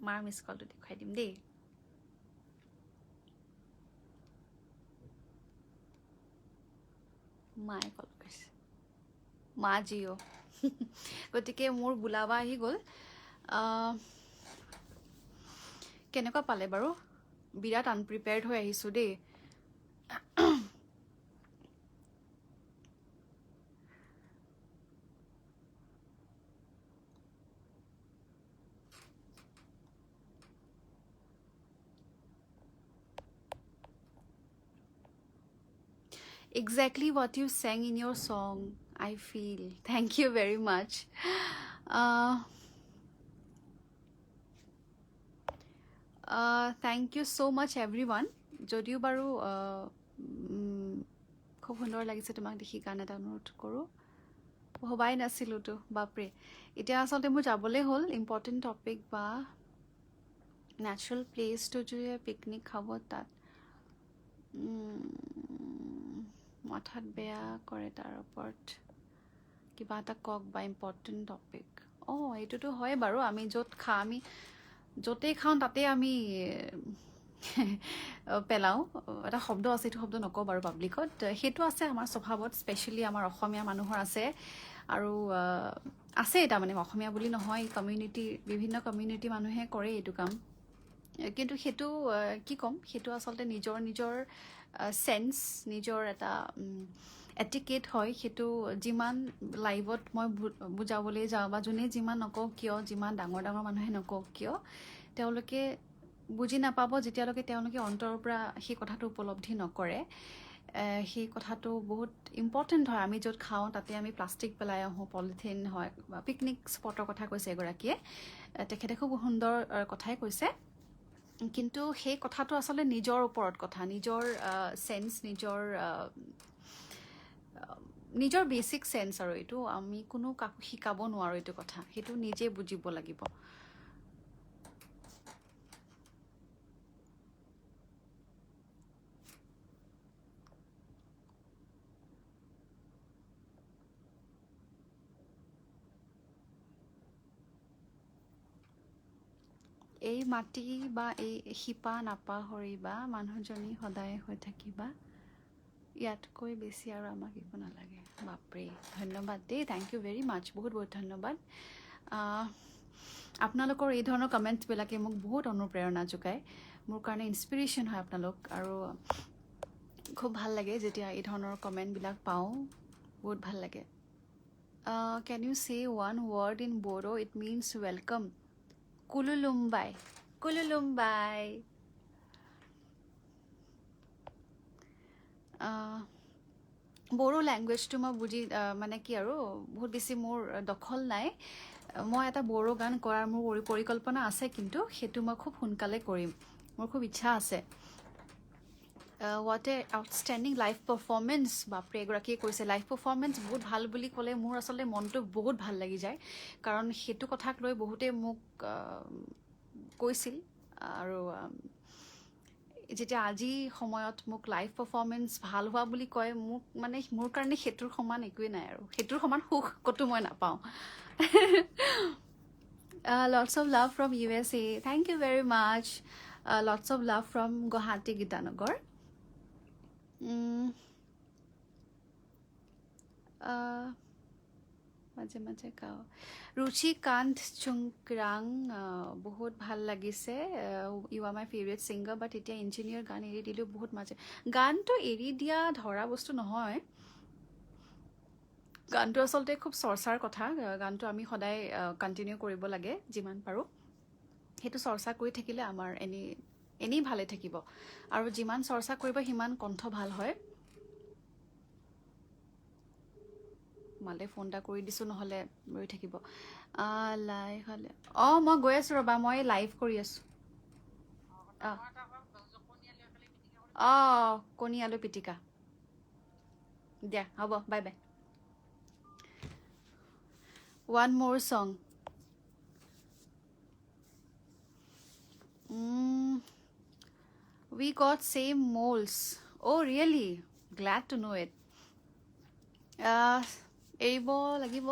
মাৰ মিছ কলটো দেখুৱাই দিম দেই মায়ে কল কৰিছে মা জিঅ' গতিকে মোৰ বোলাবা আহি গ'ল কেনেকুৱা পালে বাৰু বিৰাট আনপ্ৰিপেয়াৰ্ড হৈ আহিছোঁ দেই exactly what you sang in your song I feel. Thank you very much. Thank you so much everyone. যদিও বাৰু খুব সুন্দৰ লাগিছে তোমাক দেখি গান এটা অনুৰোধ কৰোঁ ভবাই নাছিলোঁতো বাপৰে এতিয়া আচলতে মোৰ যাবলৈ হ'ল ইম্পৰ্টেণ্ট টপিক বা নেচাৰেল প্লেচটো যে পিকনিক খাব তাত মাথাত বেয়া কৰে তাৰ ওপৰত কিবা এটা কওক বা ইম্পৰ্টেণ্ট টপিক এইটোতো হয় বাৰু আমি য'ত খাওঁ আমি য'তেই খাওঁ তাতেই আমি পেলাওঁ এটা শব্দ আছে এইটো শব্দ নকওঁ বাৰু পাব্লিকত সেইটো আছে আমাৰ স্বভাৱত স্পেচিয়েলি আমাৰ অসমীয়া মানুহৰ আছে আৰু আছে তাৰমানে অসমীয়া বুলি নহয় কমিউনিটি বিভিন্ন কমিউনিটি মানুহে কৰে এইটো কাম কিন্তু সেইটো কি ক'ম সেইটো আচলতে নিজৰ নিজৰ চেন্স নিজৰ এটা এটিকেট হয় সেইটো যিমান লাইভত মই বুজাবলৈ যাওঁ বা যোনে যিমান নকওঁ কিয় যিমান ডাঙৰ ডাঙৰ মানুহে নকওঁ কিয় তেওঁলোকে বুজি নাপাব যেতিয়ালৈকে তেওঁলোকে অন্তৰৰ পৰা সেই কথাটো উপলব্ধি নকৰে সেই কথাটো বহুত ইম্পৰ্টেণ্ট হয় আমি য'ত খাওঁ তাতে আমি প্লাষ্টিক পেলাই আহোঁ পলিথিন হয় বা পিকনিক স্পটৰ কথা কৈছে এগৰাকীয়ে তেখেতে খুব সুন্দৰ কথাই কৈছে কিন্তু সেই কথাটো আচলতে নিজৰ ওপৰত কথা নিজৰ চেন্স নিজৰ বেচিক চেন্স আৰু এইটো আমি কোনো কাকো শিকাব নোৱাৰোঁ এইটো কথা সেইটো নিজে বুজিব লাগিব এই মাটি বা এই শিপা নাপাহৰিবা মানুহজনী সদায় হৈ থাকিবা ইয়াতকৈ বেছি আৰু আমাক একো নালাগে বাপৰে ধন্যবাদ দেই থেংক ইউ ভেৰি মাছ বহুত বহুত ধন্যবাদ আপোনালোকৰ এই ধৰণৰ কমেণ্টছবিলাকে মোক বহুত অনুপ্ৰেৰণা যোগায় মোৰ কাৰণে ইনস্পিৰেশ্যন হয় আপোনালোক আৰু খুব ভাল লাগে যেতিয়া এই ধৰণৰ কমেণ্টবিলাক পাওঁ বহুত ভাল লাগে can you say one word in Bodo it means welcome কুলুলুম্বাই কুলুলুম্বাই বড়ো লেংগুৱেজটো মই বুজি মানে কি আৰু বহুত বেছি মোৰ দখল নাই মই এটা বড়ো গান কৰাৰ মোৰ পৰিকল্পনা আছে কিন্তু সেইটো মই খুব সোনকালে কৰিম মোৰ খুব ইচ্ছা আছে what a outstanding live performance বাপৰে এগৰাকীয়ে কৈছে লাইভ পাৰফৰ্মেঞ্চ বহুত ভাল বুলি ক'লে মোৰ আচলতে মনটো বহুত ভাল লাগি যায় কাৰণ সেইটো কথাক লৈ বহুতে মোক কৈছিল আৰু যেতিয়া আজি সময়ত মোক লাইভ পাৰফৰ্মেঞ্চ ভাল হোৱা বুলি কয় মোক মানে মোৰ কাৰণে সেইটোৰ সমান একোৱেই নাই আৰু সেইটোৰ সমান সুখ ক'তো মই নাপাওঁ lots of love from USA thank you very much lots of love from Guwahati Gitanagar মাজে মাজে গাওঁ ৰুচিকান্ত চুংৰাং বহুত ভাল লাগিছে you are my favourite singer but এতিয়া ইঞ্জিনিয়াৰ গান এৰি দিলেও বহুত মাজে গানটো এৰি দিয়া ধৰা বস্তু নহয় গানটো আচলতে খুব চৰ্চাৰ কথা গানটো আমি সদায় কণ্টিনিউ কৰিব লাগে যিমান পাৰোঁ সেইটো চৰ্চা কৰি থাকিলে আমাৰ এনেই ভালে থাকিব আৰু যিমান চৰ্চা কৰিব সিমান কণ্ঠ ভাল হয় মালে ফোন এটা কৰি দিছোঁ নহ'লে ৰৈ থাকিব লাইভ হ'লে মই গৈ আছোঁ ৰ'বা মই লাইভ কৰি আছোঁ কণী আলু পিটিকা দিয়া হ'ব bye bye one more song we got same moles oh really glad to know it এৰিব লাগিব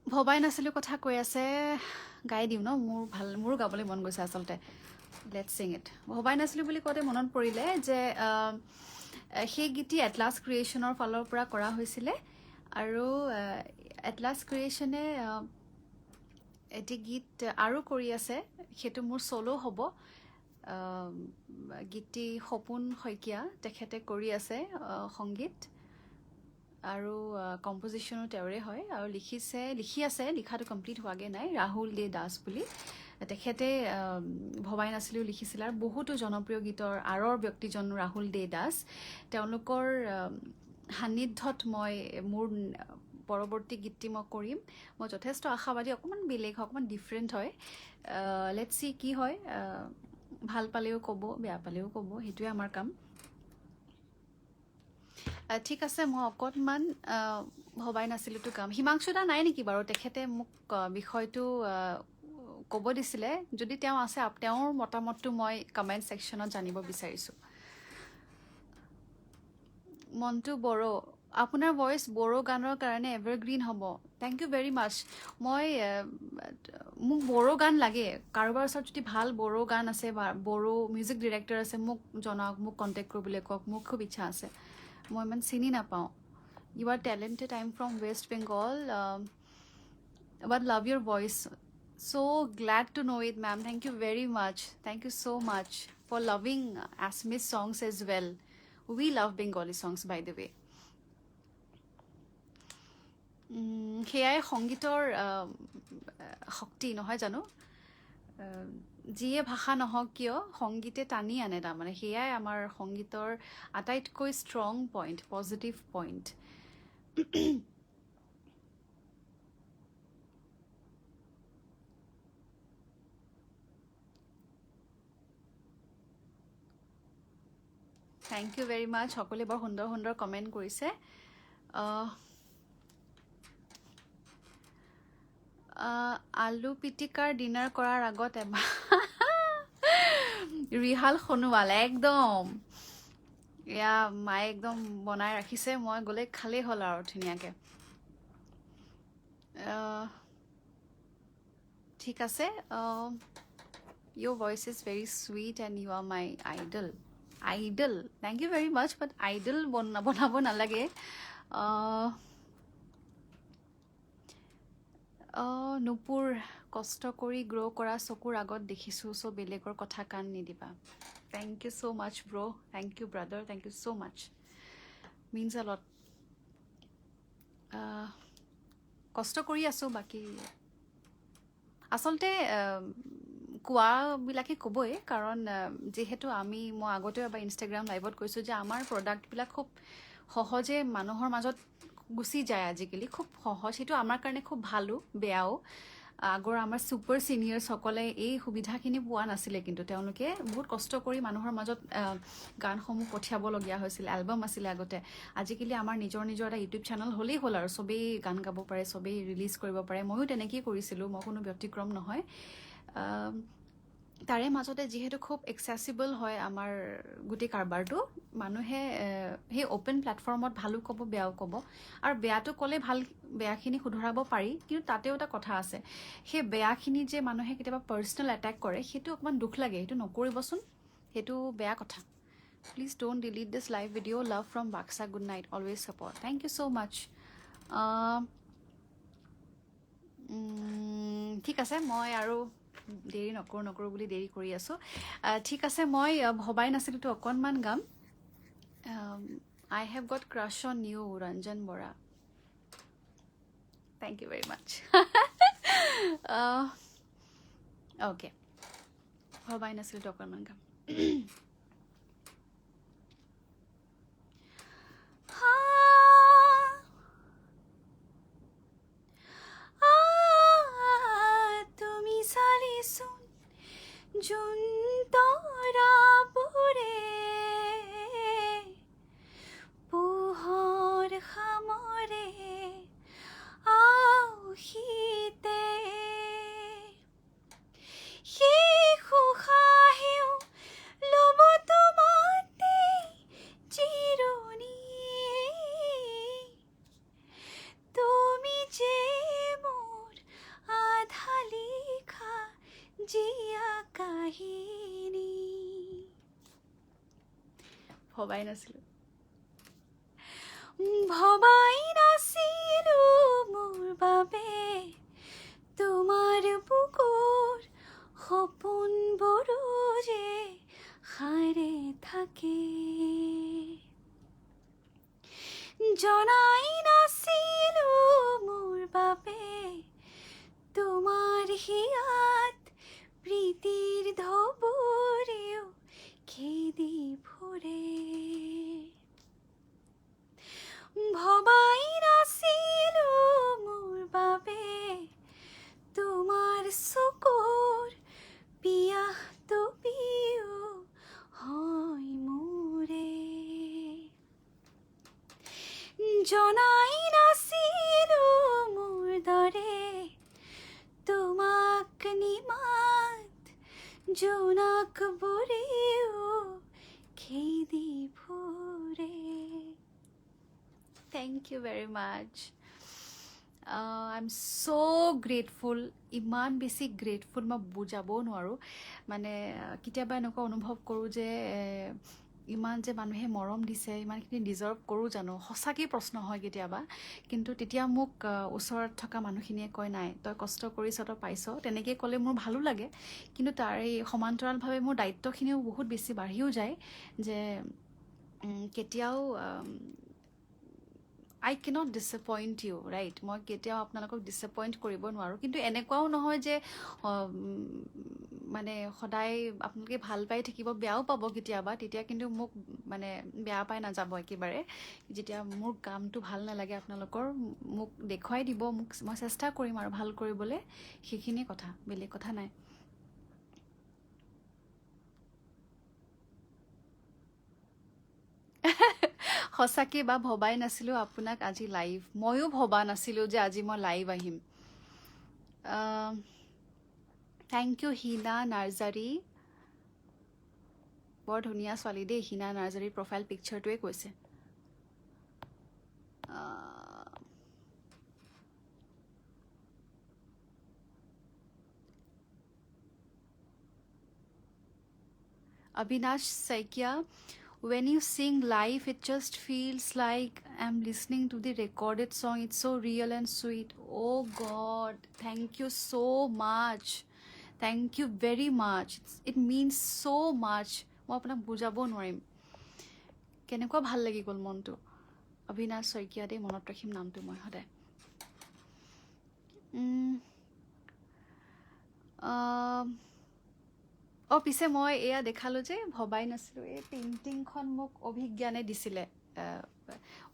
ভবাই নাছিলোঁ কথা কৈ আছে গাই দিওঁ ন মোৰো গাবলৈ মন গৈছে আচলতে লেটছ ছিং ইট ভবাই নাছিলোঁ বুলি কওঁতে মনত পৰিলে যে সেই গীতটি এটলাছ ক্ৰিয়েশ্যনৰ ফালৰ পৰা কৰা হৈছিলে আৰু এটলাছ ক্ৰিয়েশ্যনে এটি গীত আৰু কৰি আছে সেইটো মোৰ চ'লো হ'ব গীতটি সপোন শইকীয়া তেখেতে কৰি আছে সংগীত আৰু কম্পজিশ্যনো তেওঁৰে হয় আৰু লিখি আছে লিখাটো কমপ্লিট হোৱাগৈ নাই ৰাহুল দে দাস বুলি তেখেতে ভবাই নাছিলোঁ লিখিছিল আৰু বহুতো জনপ্ৰিয় গীতৰ আঁৰৰ ব্যক্তিজন ৰাহুল দে দাস তেওঁলোকৰ সান্নিধ্যত মই মোৰ পৰৱৰ্তী গীতটি মই কৰিম মই যথেষ্ট আশাবাদী অকণমান বেলেগ হয় অকণমান ডিফাৰেণ্ট হয় লেটছ চি কি হয় ভাল পালেও ক'ব বেয়া পালেও ক'ব সেইটোৱে আমাৰ কাম ঠিক আছে মই অকণমান ভবাই নাছিলোঁতো কাম হিমাংশু দা নাই নেকি বাৰু তেখেতে মোক বিষয়টো ক'ব দিছিলে যদি তেওঁ আছে তেওঁৰ মতামতটো মই কমেণ্ট ছেকশ্যনত জানিব বিচাৰিছোঁ মন্টু বড়ো আপোনাৰ ভইচ বড়ো গানৰ কাৰণে এভাৰগ্ৰীণ হ'ব থেংক ইউ ভেৰি মাছ মই মোক বড়ো গান লাগে কাৰোবাৰ ওচৰত যদি ভাল বড়ো গান আছে বা বড়ো মিউজিক ডিৰেক্টৰ আছে মোক জনাওক মোক কণ্টেক্ট কৰিবলৈ কওক মোক খুব ইচ্ছা আছে মই ইমান চিনি নাপাওঁ you are talented I am from West Bengal but love your voice so' glad to know' it ma'am thank you very much thank you so' much for loving Assamese songs as well We love Bengali songs, by the way. সেয়াই সংগীতৰ শক্তি নহয় জানো যিয়ে ভাষা নহওক কিয় সংগীতে টানি আনে তাৰমানে সেয়াই আমাৰ সংগীতৰ আটাইতকৈ strong point positive point thank you very much সকলোৱে বৰ সুন্দৰ সুন্দৰ কমেণ্ট কৰিছে আলু পিটিকাৰ ডিনাৰ কৰাৰ আগত এবাৰ ৰিহাল সোণোৱাল একদম এয়া মায়ে একদম বনাই ৰাখিছে মই গ'লে খালেই হ'ল আৰু ধুনীয়াকৈ ঠিক আছে your voice is very sweet and you are my idol thank you very much but idol বনাব নালাগে নুপুৰ কষ্ট কৰি গ্ৰ' কৰা চকুৰ আগত দেখিছোঁ চ' বেলেগৰ কথা কাণ নিদিবা thank you so' much bro' thank you brother thank you so' much means a lot কষ্ট কৰি আছোঁ বাকী আচলতে কোৱাবিলাকে ক'বই কাৰণ যিহেতু মই আগতেও এবাৰ ইনষ্টাগ্ৰাম লাইভত কৈছোঁ যে আমাৰ প্ৰডাক্টবিলাক খুব সহজে মানুহৰ মাজত গুচি যায় আজিকালি খুব সহজ সেইটো আমাৰ কাৰণে খুব ভালো বেয়াও আগৰ আমাৰ ছুপাৰ ছিনিয়ৰ্ছসকলে এই সুবিধাখিনি পোৱা নাছিলে কিন্তু তেওঁলোকে বহুত কষ্ট কৰি মানুহৰ মাজত গানসমূহ পঠিয়াবলগীয়া হৈছিল এলবাম আছিলে আগতে আজিকালি আমাৰ নিজৰ এটা ইউটিউব চেনেল হ'লেই হ'ল আৰু চবেই গান গাব পাৰে চবেই ৰিলিজ কৰিব পাৰে ময়ো তেনেকেই কৰিছিলোঁ মই কোনো ব্যতিক্ৰম নহয় তাৰে মাজতে যিহেতু খুব একচেচিবল হয় আমাৰ গোটেই কাৰবাৰটো মানুহে সেই অ'পেন প্লেটফৰ্মত ভালো ক'ব বেয়াও ক'ব আৰু বেয়াটো ক'লে বেয়াখিনি শুধৰাব পাৰি কিন্তু তাতেও এটা কথা আছে সেই বেয়াখিনি যে মানুহে কেতিয়াবা পাৰ্চনেল এটেক কৰে সেইটো অকণমান দুখ লাগে সেইটো নকৰিবচোন সেইটো বেয়া কথা please don't delete this live video' love from Baksa good night always support thank you so' much ঠিক আছে মই আৰু দেৰি নকৰোঁ বুলি দেৰি কৰি আছোঁ ঠিক আছে মই ভবাই নাছিলোঁতো অকণমান গাম I have got crush on you Ranjan Bora thank you very much okay ভবাই নাছিলোঁতো অকণমান গাম তুমি চালিচোন জোন তৰাবোৰে পোহৰ সামৰে আওহিতে শিশুসাহেও ল'ব তোমাতে জিৰণি তুমি যে মোৰ আধা লিখা জীয়া কাহিনী ভবাই নাছিলোঁ মোৰ বাবে তোমাৰ বুকুৰ সপোনবোৰো যে সাৰে থাকে জনাই নাছিলোঁ মোৰ বাবে তোমাৰ হিয়াত প্ৰীতিৰ ধবুৰেও খেদি ফুৰে জনাই নাছিলো মোৰ দৰে তোমাক নিমাত জোনাক বুৰেও খেদি ফুৰে Thank you very much. I'm so grateful. ইমান বেছি গ্ৰেটফুল মই বুজাবও নোৱাৰোঁ মানে কেতিয়াবা এনেকুৱা অনুভৱ কৰোঁ যে ইমান যে মানুহে মৰম দিছে ইমানখিনি ডিজাৰ্ভ কৰোঁ জানো সঁচাকৈ প্ৰশ্ন হয় কেতিয়াবা কিন্তু তেতিয়া মোক ওচৰত থকা মানুহখিনিয়ে কয় নাই তই কষ্ট কৰিছ তই পাইছ তেনেকৈ ক'লে মোৰ ভালো লাগে কিন্তু তাৰ এই সমান্তৰালভাৱে মোৰ দায়িত্বখিনিও বহুত বেছি বাঢ়িও যায় যে কেতিয়াও I cannot disappoint you, right? মই কেতিয়াও আপোনালোকক ডিসএপইণ্ট কৰিব নোৱাৰোঁ কিন্তু এনেকুৱাও নহয় যে মানে সদায় আপোনালোকে ভাল পাই থাকিব বেয়াও পাব কেতিয়াবা তেতিয়া কিন্তু মোক মানে বেয়া পাই নাযাব একেবাৰে যেতিয়া মোৰ কামটো ভাল নালাগে আপোনালোকৰ মোক দেখুৱাই দিব মই চেষ্টা কৰিম আৰু ভাল কৰিবলৈ সেইখিনি কথা বেলেগ কথা নাই সঁচাকৈ বা ভবাই নাছিলোঁ আপোনাক আজি লাইভ ময়ো ভবা নাছিলোঁ যে আজি মই লাইভ আহিম থেংক ইউ হিনা নাৰ্জাৰী বৰ ধুনীয়া ছোৱালী দেই হিনা নাৰ্জাৰীৰ প্ৰফাইল পিকচাৰটোৱে কৈছে Avinash Saikia, when you sing live, it just feels like I'm listening to the recorded song. It's so real and sweet. Oh God, thank you so much. Thank you very much. It means so much. মই আপোনাক বুজাব নোৱাৰিম কেনেকুৱা ভাল লাগি গ'ল মনটো অবিনাশ শইকীয়া দেই মনত ৰাখিম নামটো মই সদায় পিছে মই এয়া দেখালোঁ যে ভবাই নাছিলোঁ এই পেইণ্টিংখন মোক অভিজ্ঞানে দিছিলে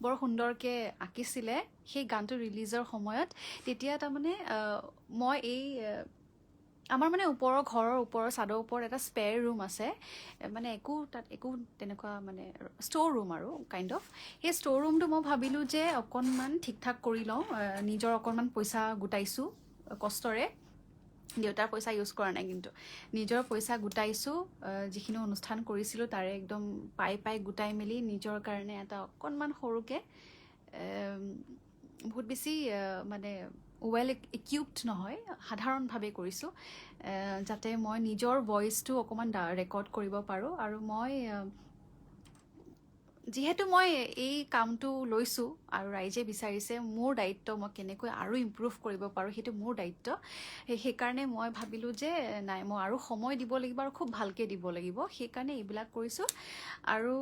বৰ সুন্দৰকৈ আঁকিছিলে সেই গানটো ৰিলিজৰ সময়ত তেতিয়া তাৰমানে মই এই আমাৰ মানে ওপৰৰ ঘৰৰ ওপৰৰ চাদৰ ওপৰত এটা স্পেয়াৰ ৰুম আছে মানে তাত একো তেনেকুৱা মানে ষ্ট'ৰ ৰুম আৰু কাইণ্ড অফ সেই ষ্ট'ৰ ৰুমটো মই ভাবিলোঁ যে অকণমান ঠিক ঠাক কৰি লওঁ নিজৰ অকণমান পইচা গোটাইছোঁ কষ্টৰে দেউতাৰ পইচা ইউজ কৰা নাই কিন্তু নিজৰ পইচা গোটাইছোঁ যিখিনি অনুষ্ঠান কৰিছিলোঁ তাৰে একদম পাই গোটাই মেলি নিজৰ কাৰণে এটা অকণমান সৰুকৈ বহুত বেছি মানে ৱেল ইকুইপড নহয় সাধাৰণভাৱে কৰিছোঁ যাতে মই নিজৰ ভইচটো অকণমান ৰেকৰ্ড কৰিব পাৰোঁ আৰু মই যিহেতু মই এই কামটো লৈছোঁ আৰু ৰাইজে বিচাৰিছে মোৰ দায়িত্ব মই কেনেকৈ আৰু ইম্প্ৰুভ কৰিব পাৰোঁ সেইটো মোৰ দায়িত্ব সেইকাৰণে মই ভাবিলোঁ যে নাই মই আৰু সময় দিব লাগিব আৰু খুব ভালকৈ দিব লাগিব সেইকাৰণে এইবিলাক কৰিছোঁ আৰু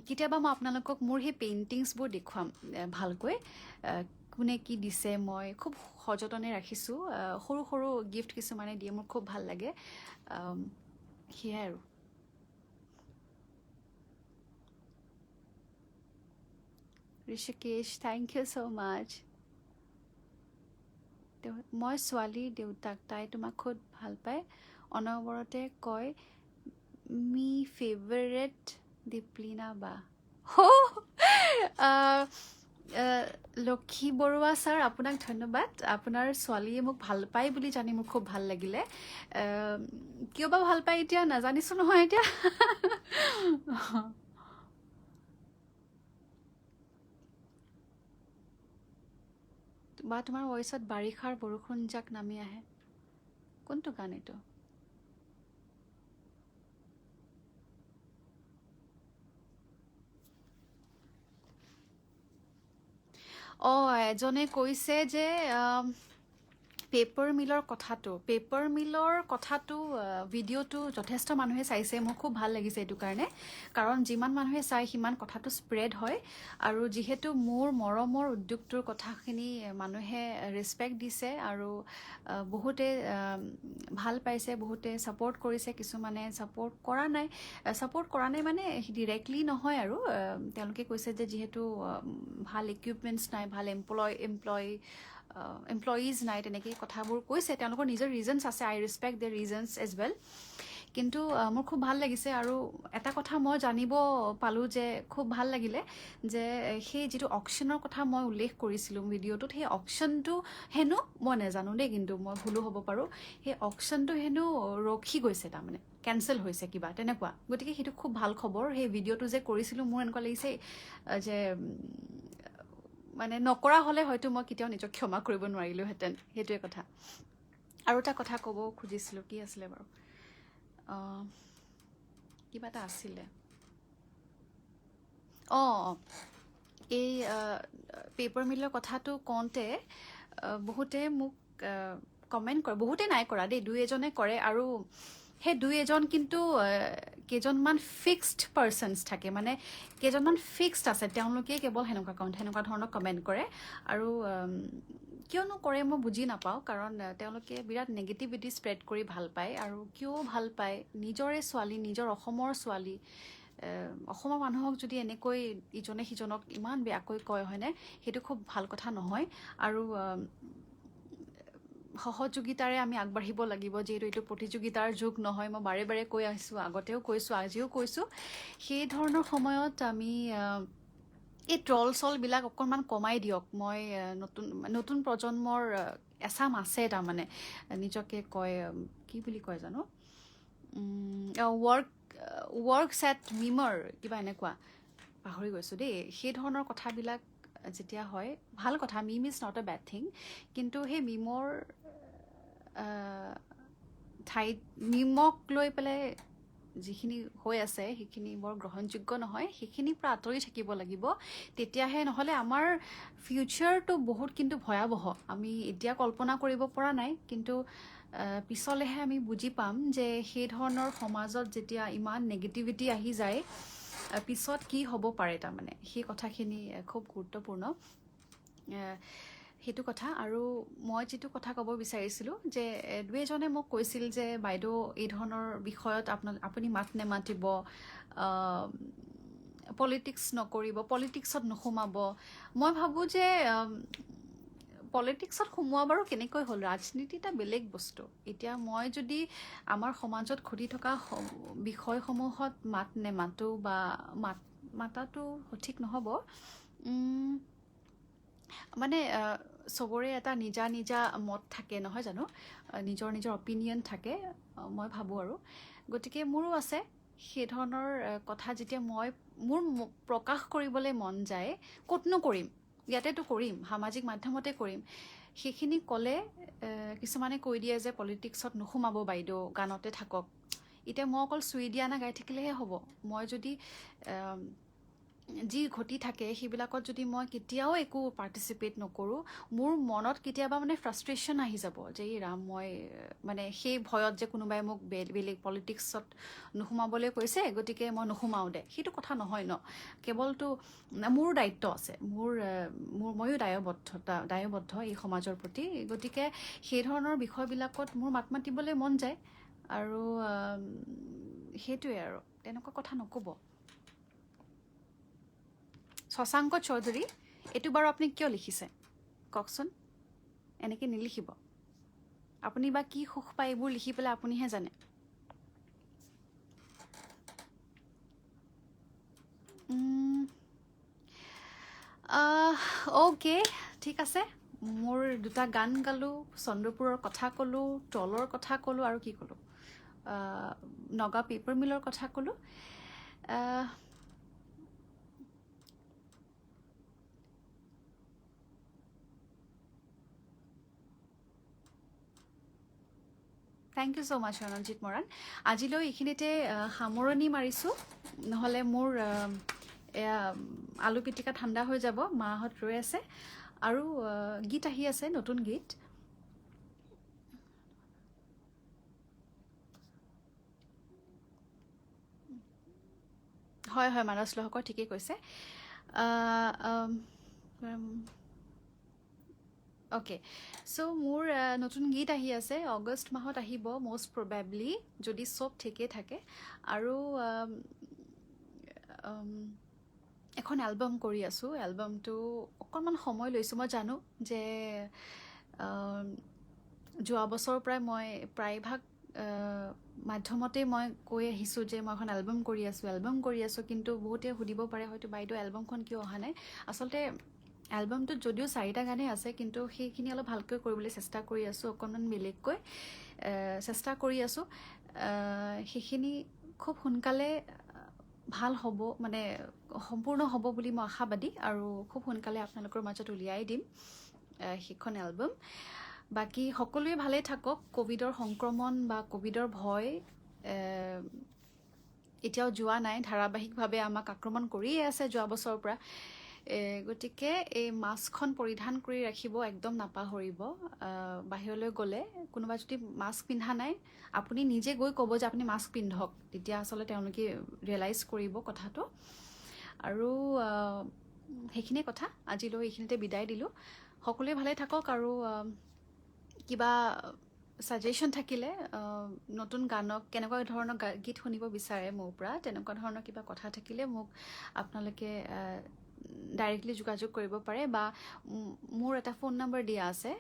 কেতিয়াবা মই আপোনালোকক মোৰ সেই পেইণ্টিংছবোৰ দেখুৱাম ভালকৈ কোনে কি দিছে মই খুব সযতনে ৰাখিছোঁ সৰু সৰু গিফ্ট কিছুমানে দিয়ে মোৰ খুব ভাল লাগে সেয়াই আৰু ঋষিকেশ থেংক ইউ ছ' মাছ মই ছোৱালীৰ দেউতাক তাই তোমাক খুব ভাল পায় অনবৰতে কয় মি ফেভাৰেট দীপলিনা বা লক্ষী বৰুৱা ছাৰ আপোনাক ধন্যবাদ আপোনাৰ ছোৱালীয়ে মোক ভাল পায় বুলি জানি মোৰ খুব ভাল লাগিলে কিয় বা ভাল পায় এতিয়া নাজানিছোঁ নহয় এতিয়া বা তোমাৰ ভইচত বাৰিষাৰ বৰষুণ জাক নামি আহে কোনটো গান এইটো এজনে কৈছে যে পেপাৰ মিলৰ কথাটো ভিডিঅ'টো যথেষ্ট মানুহে চাইছে মোৰ খুব ভাল লাগিছে এইটো কাৰণে কাৰণ যিমান মানুহে চাই সিমান কথাটো স্প্ৰেড হয় আৰু যিহেতু মোৰ মৰমৰ উদ্যোগটোৰ কথাখিনি মানুহে ৰেচপেক্ট দিছে আৰু বহুতে ভাল পাইছে বহুতে ছাপোৰ্ট কৰিছে কিছুমানে ছাপোৰ্ট কৰা নাই মানে ডিৰেক্টলি নহয় আৰু তেওঁলোকে কৈছে যে যিহেতু ভাল ইকুইপমেণ্টছ নাই ভাল এমপ্লয়িজ নাই তেনেকৈ কথাবোৰ কৈছে তেওঁলোকৰ নিজৰ ৰিজনছ আছে I respect their reasons as well কিন্তু মোৰ খুব ভাল লাগিছে আৰু এটা কথা মই জানিব পালোঁ যে খুব ভাল লাগিলে যে সেই যিটো অকশ্যনৰ কথা মই উল্লেখ কৰিছিলোঁ ভিডিঅ'টোত সেই অকশ্যনটো হেনো মই নাজানো দেই কিন্তু মই ভুলো হ'ব পাৰোঁ সেই অকশ্যনটো হেনো ৰখি গৈছে তাৰমানে কেঞ্চেল হৈছে কিবা তেনেকুৱা গতিকে সেইটো খুব ভাল খবৰ সেই ভিডিঅ'টো যে কৰিছিলোঁ মোৰ এনেকুৱা লাগিছে যে মানে নকৰা হ'লে হয়তো মই কেতিয়াও নিজক ক্ষমা কৰিব নোৱাৰিলোহেঁতেন সেইটোৱে কথা আৰু এটা কথা ক'ব খুজিছিলোঁ কি আছিলে বাৰু কিবা এটা আছিলে এই পেপাৰ মিলৰ কথাটো কওঁতে বহুতে মোক কমেণ্ট কৰে বহুতে নাই কৰা দেই দুই এজনে কৰে আৰু সেই দুই এজন কিন্তু কেইজনমান ফিক্সড পাৰ্চনছ থাকে মানে কেইজনমান ফিক্সড আছে তেওঁলোকে কেৱল সেনেকুৱা ধৰণৰ কমেণ্ট কৰে আৰু কিয়নো কৰে মই বুজি নাপাওঁ কাৰণ তেওঁলোকে বিৰাট নেগেটিভিটি স্প্ৰেড কৰি ভাল পায় আৰু কিয় ভাল পায় নিজৰে ছোৱালী নিজৰ অসমৰ ছোৱালী অসমৰ মানুহক যদি এনেকৈ ইজনে সিজনক ইমান বেয়াকৈ কয় হয়নে সেইটো খুব ভাল কথা নহয় আৰু সহযোগিতাৰে আমি আগবাঢ়িব লাগিব যিহেতু এইটো প্ৰতিযোগিতাৰ যুগ নহয় মই বাৰে বাৰে কৈ আহিছোঁ আগতেও কৈছোঁ আজিও কৈছোঁ সেই ধৰণৰ সময়ত আমি এই ট্ৰল-চলবিলাক অকণমান কমাই দিয়ক মই নতুন প্ৰজন্মৰ এচাম আছে তাৰমানে নিজকে কয় কি বুলি কয় জানো ৱৰ্কছ এট মিমৰ কিবা এনেকুৱা পাহৰি গৈছোঁ দেই সেই ধৰণৰ কথাবিলাক যেতিয়া হয় ভাল কথা meme is not a bad thing কিন্তু সেই মিমৰ ঠাইত মিমক লৈ পেলাই যিখিনি হৈ আছে সেইখিনি বৰ গ্ৰহণযোগ্য নহয় সেইখিনিৰ পৰা আঁতৰি থাকিব লাগিব তেতিয়াহে নহ'লে আমাৰ ফিউচাৰটো বহুত কিন্তু ভয়াৱহ আমি এতিয়া কল্পনা কৰিব পৰা নাই কিন্তু পিছলেহে আমি বুজি পাম যে সেই ধৰণৰ সমাজত যেতিয়া ইমান নেগেটিভিটি আহি যায় পিছত কি হ'ব পাৰে তাৰমানে সেই কথাখিনি খুব গুৰুত্বপূৰ্ণ সেইটো কথা আৰু মই যিটো কথা ক'ব বিচাৰিছিলোঁ যে দুই এজনে মোক কৈছিল যে বাইদেউ এই ধৰণৰ বিষয়ত আপুনি মাত নেমাতিব পলিটিক্স নকৰিব পলিটিক্সত নোসোমাব মই ভাবোঁ যে পলিটিক্সত সোমোৱা বাৰু কেনেকৈ হ'ল ৰাজনীতি এটা বেলেগ বস্তু এতিয়া মই যদি আমাৰ সমাজত ঘটি থকা বিষয়সমূহত মাত নেমাতোঁ বা মাতাটো সঠিক নহ'ব মানে চবৰে এটা নিজা নিজা মত থাকে নহয় জানো নিজৰ নিজৰ অপিনিয়ন থাকে মই ভাবোঁ আৰু গতিকে মোৰো আছে সেই ধৰণৰ কথা যেতিয়া মোৰ প্ৰকাশ কৰিবলৈ মন যায় ক'তনো কৰিম ইয়াতেতো কৰিম সামাজিক মাধ্যমতে কৰিম সেইখিনি ক'লে কিছুমানে কৈ দিয়ে যে পলিটিক্সত নোসোমাব বাইদেউ গানতে থাকক এতিয়া মই অকল চুইডিয়ানা গাই থাকিলেহে হ'ব মই যদি যি ঘটি থাকে সেইবিলাকত যদি মই কেতিয়াও একো পাৰ্টিচিপেট নকৰোঁ মোৰ মনত কেতিয়াবা মানে ফ্ৰাষ্ট্ৰেশ্যন আহি যাব যে এই ৰাম মই মানে সেই ভয়ত যে কোনোবাই মোক বেলেগ পলিটিক্সত নোসোমাবলৈ কৈছে গতিকে মই নোসোমাওঁ দে সেইটো কথা নহয় ন কেৱলতো মোৰ দায়িত্ব আছে ময়ো দায়বদ্ধ এই সমাজৰ প্ৰতি গতিকে সেই ধৰণৰ বিষয়বিলাকত মোৰ মাত মাতিবলৈ মন যায় আৰু সেইটোৱে আৰু তেনেকুৱা কথা নক'ব শশাংক চৌধুৰী এইটো বাৰু আপুনি কিয় লিখিছে কওকচোন এনেকৈ নিলিখিব আপুনি বা কি সুখ পায় এইবোৰ লিখি পেলাই আপুনিহে জানে অ'কে ঠিক আছে মোৰ দুটা গান গালোঁ চন্দ্ৰপুৰৰ কথা ক'লোঁ ট্ৰলৰ কথা ক'লোঁ আৰু কি ক'লোঁ নগা পেপাৰ মিলৰ কথা ক'লোঁ থেংক ইউ ছ' মাছ ৰণজিত মৰাণ আজিলৈ এইখিনিতে সামৰণি মাৰিছোঁ নহ'লে মোৰ এয়া আলু পিটিকা ঠাণ্ডা হৈ যাব মাহঁত ৰৈ আছে আৰু গীত আহি আছে নতুন গীত হয় হয় মানস লহকৰ ঠিকেই কৈছে অ'কে চ' মোৰ নতুন গীত আহি আছে অগষ্ট মাহত আহিব মষ্ট প্ৰবেবলি যদি চব ঠিকেই থাকে আৰু এখন এলবাম কৰি আছোঁ এলবামটো অকণমান সময় লৈছোঁ মই জানো যে যোৱা বছৰৰ পৰাই মই প্ৰায়ভাগ মাধ্যমতে মই কৈ আহিছোঁ যে মই এখন এলবাম কৰি আছোঁ কিন্তু বহুতে সুধিব পাৰে হয়তো বাইদেউ এলবামখন কিয় অহা নাই আচলতে এলবামটোত যদিও 4টা গানেই আছে কিন্তু সেইখিনি অলপ ভালকৈ কৰিবলৈ চেষ্টা কৰি আছোঁ অকণমান বেলেগকৈ চেষ্টা কৰি আছোঁ সেইখিনি খুব সোনকালে ভাল হ'ব মানে সম্পূৰ্ণ হ'ব বুলি মই আশাবাদী আৰু খুব সোনকালে আপোনালোকৰ মাজত উলিয়াই দিম সেইখন এলবাম বাকী সকলোৱে ভালেই থাকক কোভিডৰ সংক্ৰমণ বা কোভিডৰ ভয় এতিয়াও যোৱা নাই ধাৰাবাহিকভাৱে আমাক আক্ৰমণ কৰিয়ে আছে যোৱা বছৰৰ পৰা গতিকে এই মাস্কখন পৰিধান কৰি ৰাখিব একদম নাপাহৰিব বাহিৰলৈ গ'লে কোনোবা যদি মাস্ক পিন্ধা নাই আপুনি নিজে গৈ ক'ব যে আপুনি মাস্ক পিন্ধক তেতিয়া আচলতে তেওঁলোকে ৰিয়েলাইজ কৰিব কথাটো আৰু সেইখিনিয়ে কথা আজিলৈ এইখিনিতে বিদায় দিলোঁ সকলোৱে ভালে থাকক আৰু কিবা ছাজেশ্যন থাকিলে নতুন গানক কেনেকুৱা ধৰণৰ গীত শুনিব বিচাৰে মোৰ পৰা তেনেকুৱা ধৰণৰ কিবা কথা থাকিলে মোক আপোনালোকে ডাইৰেক্টলি যোগাযোগ কৰিব পাৰে বা মোৰ এটা ফোন নম্বৰ দিয়া আছে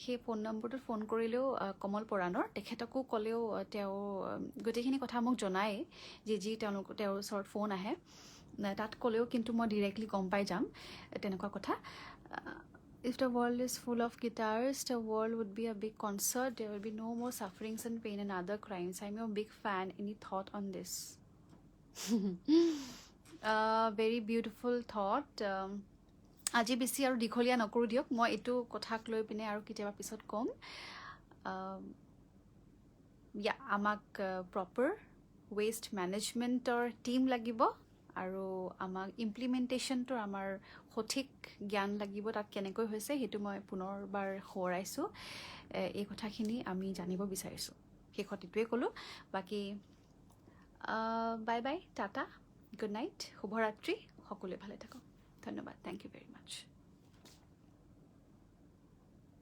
সেই ফোন নম্বৰটোত ফোন কৰিলেও কমল পৰাণৰ তেখেতকো ক'লেও তেওঁ গোটেইখিনি কথা মোক জনায় যি তেওঁৰ ওচৰত ফোন আহে তাত ক'লেও কিন্তু মই ডিৰেক্টলি গম পাই যাম তেনেকুৱা কথা If the world is full of guitars, the world would be a big concert. There will be no more sufferings and pain and other crimes. I'm your big fan. Any thought on this? Very beautiful thought. আজি বেছি আৰু দীঘলীয়া নকৰোঁ দিয়ক মই এইটো কথাক লৈ পিনে আৰু কেতিয়াবা পিছত ক'ম আমাক প্ৰপাৰ ৱেষ্ট মেনেজমেণ্টৰ টীম লাগিব আৰু আমাক ইমপ্লিমেণ্টেশ্যনটোৰ আমাৰ সঠিক জ্ঞান লাগিব তাত কেনেকৈ হৈছে সেইটো মই পুনৰবাৰ সোঁৱৰাইছোঁ এই কথাখিনি আমি জানিব বিচাৰিছোঁ শেষত এইটোৱে ক'লোঁ বাকী bye bye Tata good night শুভৰাত্ৰি সকলোৱে ভালে থাকক ধন্যবাদ থেংক ইউ ভেৰি মাছ